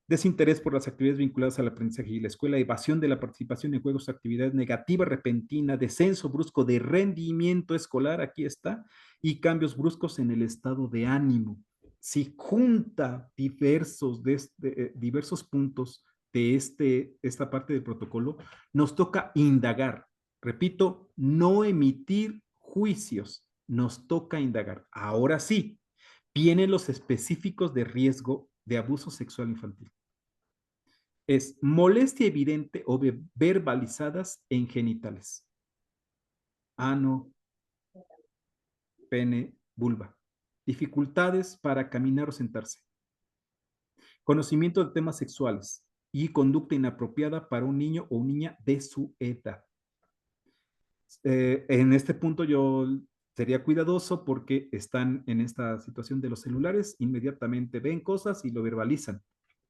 Desinterés por las actividades vinculadas al aprendizaje y la escuela, evasión de la participación en juegos, actividades negativa repentina, descenso brusco de rendimiento escolar, aquí está, y cambios bruscos en el estado de ánimo. Si junta diversos puntos de esta parte del protocolo, nos toca indagar. Repito, no emitir juicios, nos toca indagar. Ahora sí, vienen los específicos de riesgo de abuso sexual infantil. Es molestia evidente o verbalizadas en genitales. Ano, pene, vulva. Dificultades para caminar o sentarse. Conocimiento de temas sexuales. y conducta inapropiada para un niño o niña de su edad. En este punto yo sería cuidadoso porque están en esta situación de los celulares, inmediatamente ven cosas y lo verbalizan,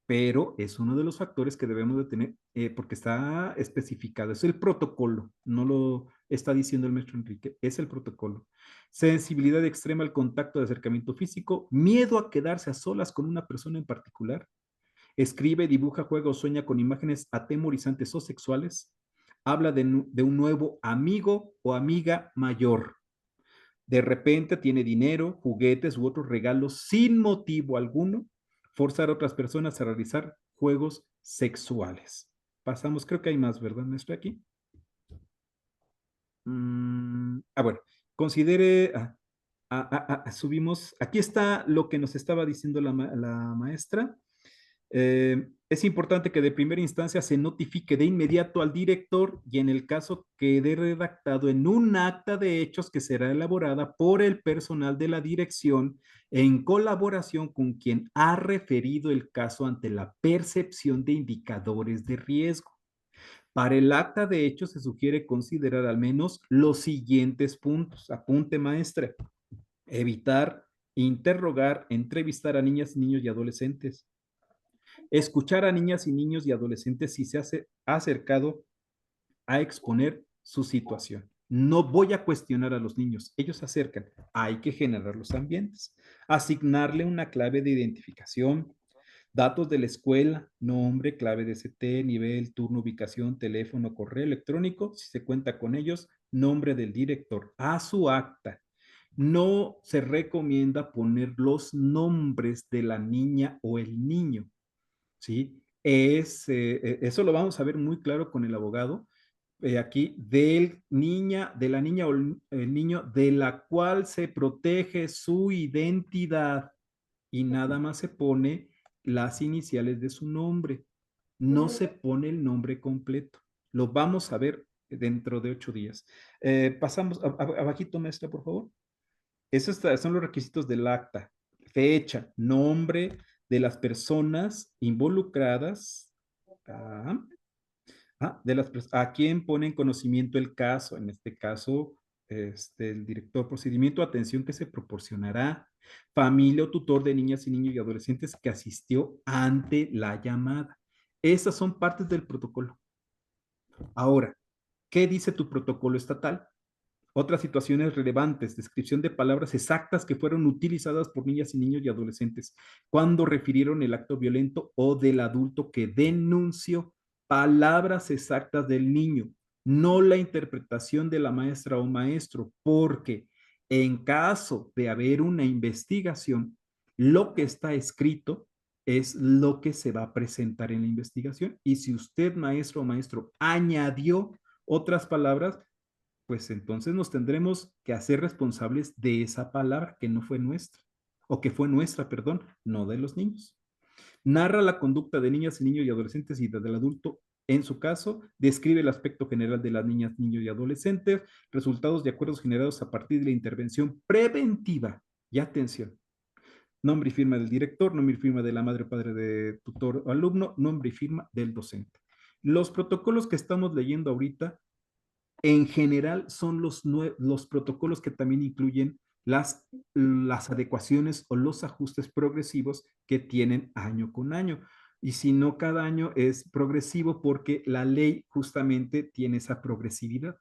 pero es uno de los factores que debemos de tener porque está especificado, es el protocolo, no lo está diciendo el maestro Enrique, es el protocolo. Sensibilidad extrema al contacto de acercamiento físico, miedo a quedarse a solas con una persona en particular, escribe, dibuja, juega o sueña con imágenes atemorizantes o sexuales, habla de un nuevo amigo o amiga mayor. De repente tiene dinero, juguetes u otros regalos sin motivo alguno, forzar a otras personas a realizar juegos sexuales. Pasamos, creo que hay más, ¿verdad, maestro? Aquí. Bueno, considere, subimos, aquí está lo que nos estaba diciendo la maestra. Es importante que de primera instancia se notifique de inmediato al director y en el caso quede redactado en un acta de hechos que será elaborada por el personal de la dirección en colaboración con quien ha referido el caso ante la percepción de indicadores de riesgo. Para el acta de hechos se sugiere considerar al menos los siguientes puntos. Apunte, maestra. Evitar, interrogar, entrevistar a niñas, niños y adolescentes. Escuchar a niñas y niños y adolescentes si se ha acercado a exponer su situación. No voy a cuestionar a los niños, ellos se acercan, hay que generar los ambientes. Asignarle una clave de identificación, datos de la escuela, nombre, clave de ST, nivel, turno, ubicación, teléfono, correo electrónico, si se cuenta con ellos, nombre del director, a su acta. No se recomienda poner los nombres de la niña o el niño, ¿sí? Eso lo vamos a ver muy claro con el abogado, aquí, de la niña o el niño de la cual se protege su identidad y nada más se pone las iniciales de su nombre, no se pone el nombre completo. Lo vamos a ver dentro de 8 días. Pasamos, abajito, maestra, por favor. Esos son los requisitos del acta. Fecha, nombre de las personas involucradas, a quién pone en conocimiento el caso, en este caso, el director, procedimiento, atención que se proporcionará, familia o tutor de niñas y niños y adolescentes que asistió ante la llamada. Esas son partes del protocolo. Ahora, ¿qué dice tu protocolo estatal? Otras situaciones relevantes, descripción de palabras exactas que fueron utilizadas por niñas y niños y adolescentes cuando refirieron el acto violento o del adulto que denunció, palabras exactas del niño, no la interpretación de la maestra o maestro, porque en caso de haber una investigación, lo que está escrito es lo que se va a presentar en la investigación. Y si usted, maestro o maestro, añadió otras palabras, pues entonces nos tendremos que hacer responsables de esa palabra que no fue nuestra, o que fue nuestra, perdón, no de los niños. Narra la conducta de niñas y niños y adolescentes y del adulto en su caso, describe el aspecto general de las niñas, niños y adolescentes, resultados de acuerdos generados a partir de la intervención preventiva. Y atención, nombre y firma del director, nombre y firma de la madre o padre de tutor o alumno, nombre y firma del docente. Los protocolos que estamos leyendo ahorita en general son los protocolos que también incluyen las adecuaciones o los ajustes progresivos que tienen año con año. Y si no, cada año es progresivo porque la ley justamente tiene esa progresividad.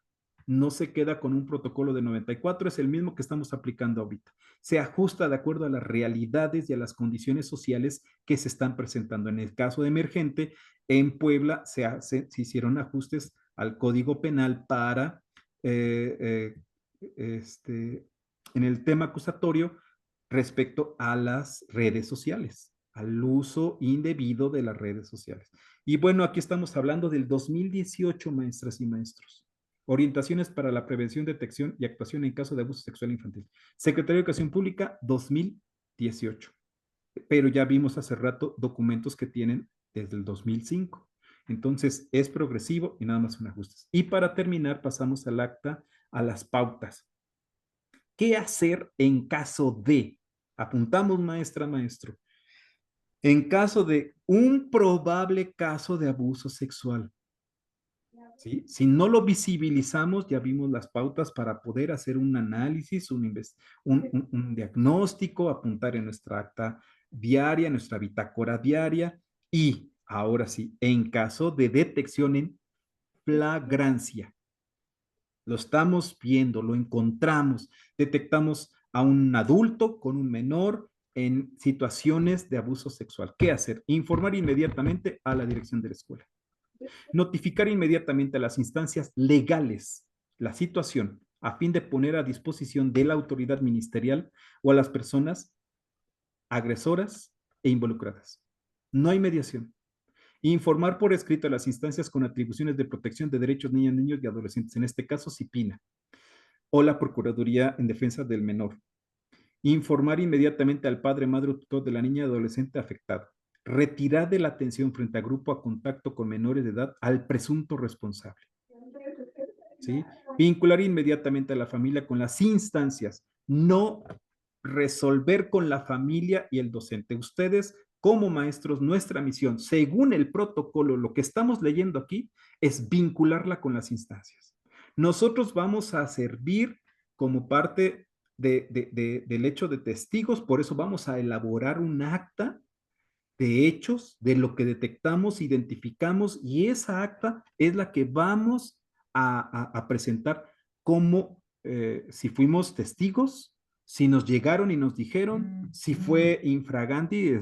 No se queda con un protocolo de 94, es el mismo que estamos aplicando ahorita. Se ajusta de acuerdo a las realidades y a las condiciones sociales que se están presentando. En el caso de emergente, en Puebla se hicieron ajustes al Código Penal para, en el tema acusatorio respecto a las redes sociales, al uso indebido de las redes sociales. Y bueno, aquí estamos hablando del 2018, maestras y maestros. Orientaciones para la prevención, detección y actuación en caso de abuso sexual infantil. Secretaría de Educación Pública, 2018. Pero ya vimos hace rato documentos que tienen desde el 2005. Entonces, es progresivo y nada más son ajustes. Y para terminar, pasamos al acta, a las pautas. ¿Qué hacer en caso de? Apuntamos, maestra, maestro. En caso de un probable caso de abuso sexual, ¿sí? Si no lo visibilizamos, ya vimos las pautas para poder hacer un análisis, un diagnóstico, apuntar en nuestra acta diaria, nuestra bitácora diaria y ahora sí, en caso de detección en flagrancia, lo estamos viendo, lo encontramos, detectamos a un adulto con un menor en situaciones de abuso sexual. ¿Qué hacer? Informar inmediatamente a la dirección de la escuela. Notificar inmediatamente a las instancias legales la situación a fin de poner a disposición de la autoridad ministerial o a las personas agresoras e involucradas. No hay mediación. Informar por escrito a las instancias con atribuciones de protección de derechos niñas, niños y adolescentes, en este caso CIPINA, o la Procuraduría en Defensa del Menor. Informar inmediatamente al padre, madre o tutor de la niña o adolescente afectado. Retirar de la atención frente a grupo a contacto con menores de edad al presunto responsable. ¿Sí? Vincular inmediatamente a la familia con las instancias, no resolver con la familia y el docente. Ustedes, como maestros, nuestra misión, según el protocolo, lo que estamos leyendo aquí, es vincularla con las instancias. Nosotros vamos a servir como parte del hecho de testigos, por eso vamos a elaborar un acta de hechos, de lo que detectamos, identificamos, y esa acta es la que vamos a presentar como si fuimos testigos, si nos llegaron y nos dijeron, si fue infraganti,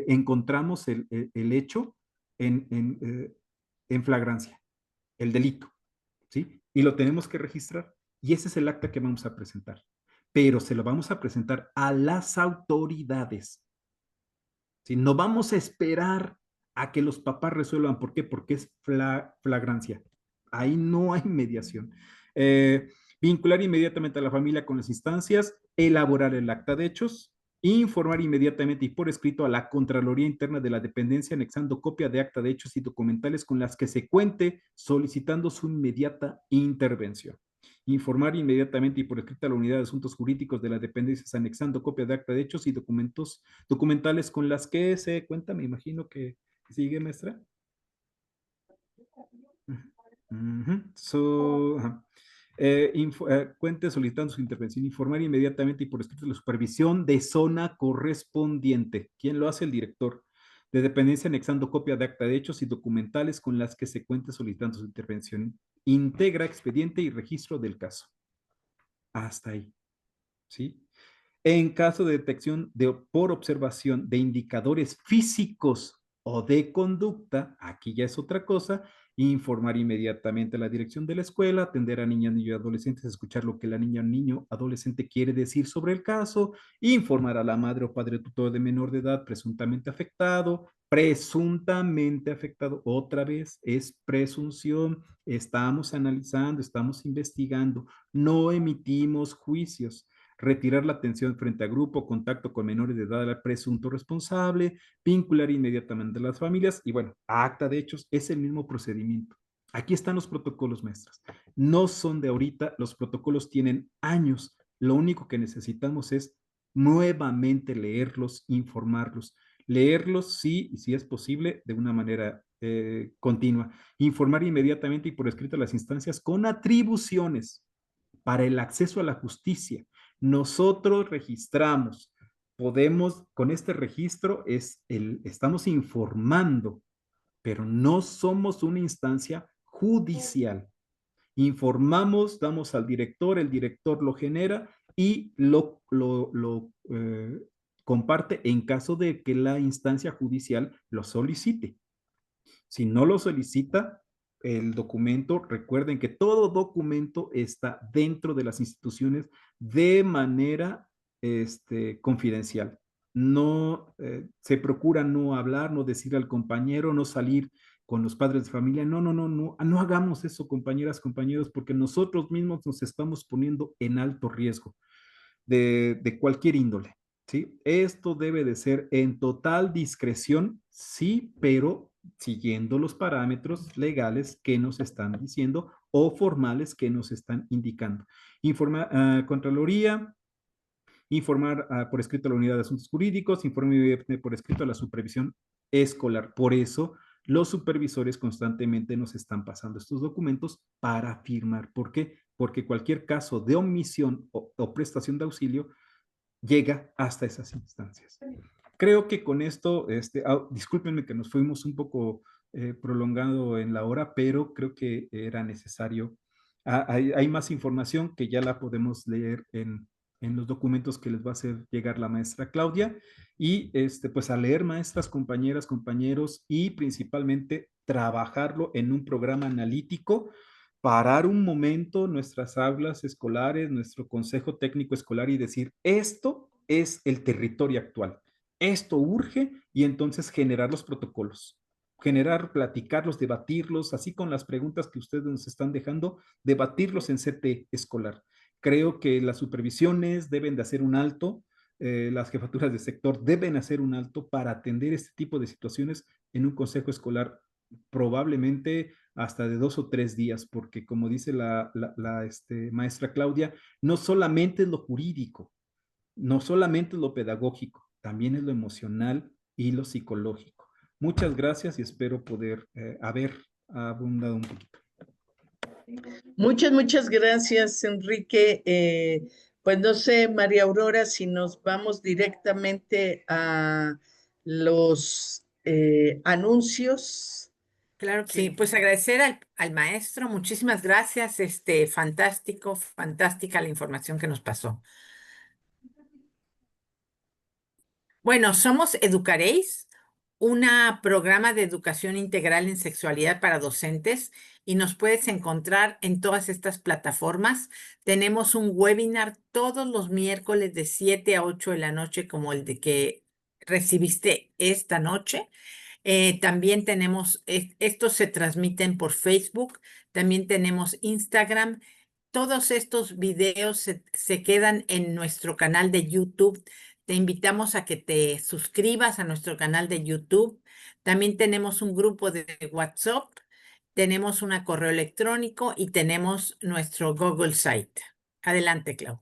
encontramos el hecho en flagrancia, el delito, ¿sí? Y lo tenemos que registrar. Y ese es el acta que vamos a presentar. Pero se lo vamos a presentar a las autoridades. ¿Sí? No vamos a esperar a que los papás resuelvan. ¿Por qué? Porque es flagrancia. Ahí no hay mediación. Vincular inmediatamente a la familia con las instancias, elaborar el acta de hechos, informar inmediatamente y por escrito a la Contraloría Interna de la Dependencia, anexando copia de acta de hechos y documentales con las que se cuente, solicitando su inmediata intervención. Informar inmediatamente y por escrito a la Unidad de Asuntos Jurídicos de la Dependencia, anexando copia de acta de hechos y documentales con las que se cuenta. Me imagino que sigue, maestra. Cuente solicitando su intervención, informar inmediatamente y por escrito la supervisión de zona correspondiente. ¿Quién lo hace? El director de dependencia, anexando copia de acta de hechos y documentales con las que se cuente solicitando su intervención. Integra expediente y registro del caso. Hasta ahí, ¿sí? En caso de detección por observación de indicadores físicos o de conducta, aquí ya es otra cosa, informar inmediatamente a la dirección de la escuela, atender a niñas, niños y adolescentes, escuchar lo que la niña, niño, adolescente quiere decir sobre el caso, informar a la madre o padre tutor de menor de edad presuntamente afectado, otra vez es presunción, estamos analizando, estamos investigando, no emitimos juicios. Retirar la atención frente a grupo, contacto con menores de edad al presunto responsable, vincular inmediatamente a las familias y bueno, acta de hechos es el mismo procedimiento. Aquí están los protocolos, maestras. No son de ahorita, los protocolos tienen años. Lo único que necesitamos es nuevamente leerlos, informarlos. Leerlos, sí, y si es posible, de una manera continua. Informar inmediatamente y por escrito a las instancias con atribuciones para el acceso a la justicia. Nosotros registramos, podemos, con este registro estamos informando, pero no somos una instancia judicial. Informamos, damos al director, el director lo genera y lo comparte en caso de que la instancia judicial lo solicite. Si no lo solicita, el documento, recuerden que todo documento está dentro de las instituciones de manera confidencial. No se procura no hablar, no decir al compañero, no salir con los padres de familia. No, no, no, no, no hagamos eso, compañeras, compañeros, porque nosotros mismos nos estamos poniendo en alto riesgo de cualquier índole. ¿Sí? Esto debe de ser en total discreción, sí, pero siguiendo los parámetros legales que nos están diciendo o formales que nos están indicando. Contraloría, informar por escrito a la unidad de asuntos jurídicos, informe por escrito a la supervisión escolar. Por eso, los supervisores constantemente nos están pasando estos documentos para firmar. ¿Por qué? Porque cualquier caso de omisión o prestación de auxilio llega hasta esas instancias. Creo que con esto, discúlpenme que nos fuimos un poco prolongado en la hora, pero creo que era necesario. Hay más información que ya la podemos leer en los documentos que les va a hacer llegar la maestra Claudia. Y pues a leer, maestras, compañeras, compañeros, y principalmente trabajarlo en un programa analítico, parar un momento nuestras aulas escolares, nuestro consejo técnico escolar y decir, esto es el territorio actual, esto urge, y entonces generar los protocolos, generar, platicarlos, debatirlos, así con las preguntas que ustedes nos están dejando, debatirlos en CT escolar. Creo que las supervisiones deben de hacer un alto, las jefaturas de sector deben hacer un alto para atender este tipo de situaciones en un consejo escolar probablemente hasta de 2 o 3 días, porque como dice la maestra Claudia, no solamente es lo jurídico, no solamente es lo pedagógico, también es lo emocional y lo psicológico. Muchas gracias y espero poder haber abundado un poquito. Muchas gracias, Enrique. Pues no sé, María Aurora, si nos vamos directamente a los anuncios. Claro que sí, pues agradecer al maestro, muchísimas gracias, fantástico, fantástica la información que nos pasó. Bueno, somos Educaréis, un programa de educación integral en sexualidad para docentes, y nos puedes encontrar en todas estas plataformas. Tenemos un webinar todos los miércoles de 7 a 8 de la noche, como el de que recibiste esta noche. También tenemos, estos se transmiten por Facebook, también tenemos Instagram. Todos estos videos se quedan en nuestro canal de YouTube. Te invitamos a que te suscribas a nuestro canal de YouTube. También tenemos un grupo de WhatsApp, tenemos un correo electrónico y tenemos nuestro Google Site. Adelante, Clau.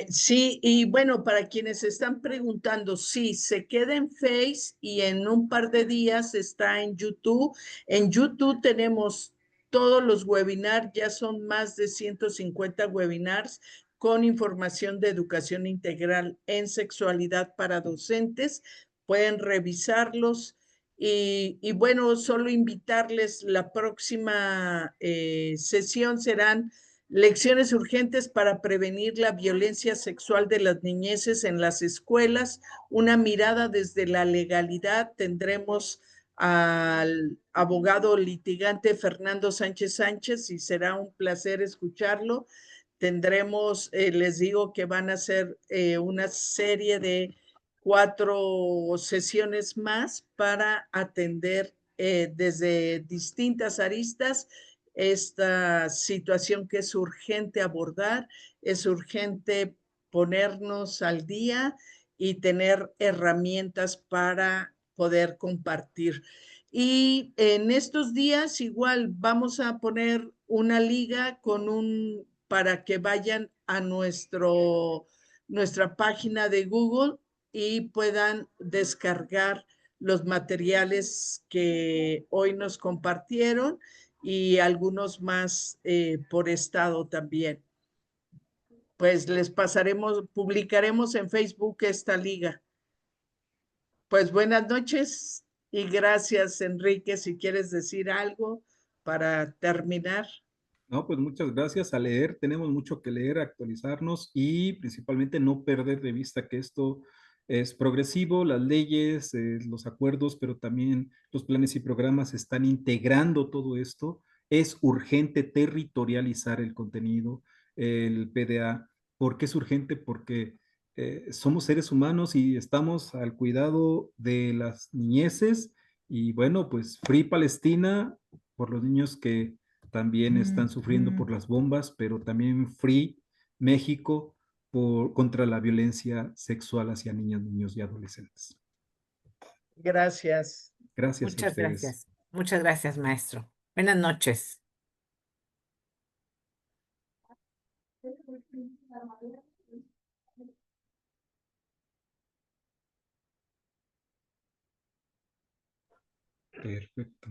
Sí, y bueno, para quienes están preguntando, sí, se queda en Face y en un par de días está en YouTube. En YouTube tenemos todos los webinars, ya son más de 150 webinars con información de educación integral en sexualidad para docentes. Pueden revisarlos. Y bueno, solo invitarles, la próxima sesión serán lecciones urgentes para prevenir la violencia sexual de las niñeces en las escuelas, una mirada desde la legalidad. Tendremos al abogado litigante Fernando Sánchez Sánchez y será un placer escucharlo. Tendremos, les digo que van a ser una serie de 4 sesiones más para atender desde distintas aristas esta situación que es urgente abordar, es urgente ponernos al día y tener herramientas para poder compartir. Y en estos días igual vamos a poner una liga para que vayan a nuestra página de Google y puedan descargar los materiales que hoy nos compartieron y algunos más por estado también. Pues les publicaremos en Facebook esta liga. Pues buenas noches y gracias, Enrique, si quieres decir algo para terminar. No, pues muchas gracias. A leer, tenemos mucho que leer, actualizarnos y principalmente no perder de vista que esto es progresivo, las leyes, los acuerdos, pero también los planes y programas están integrando todo esto. Es urgente territorializar el contenido, el PDA. ¿Por qué es urgente? Porque somos seres humanos y estamos al cuidado de las niñeces y bueno, pues Free Palestina por los niños que también están sufriendo por las bombas, pero también Free México contra la violencia sexual hacia niñas, niños y adolescentes. Gracias. Gracias a Muchas ustedes. gracias. Muchas gracias, maestro. Buenas noches. Perfecto.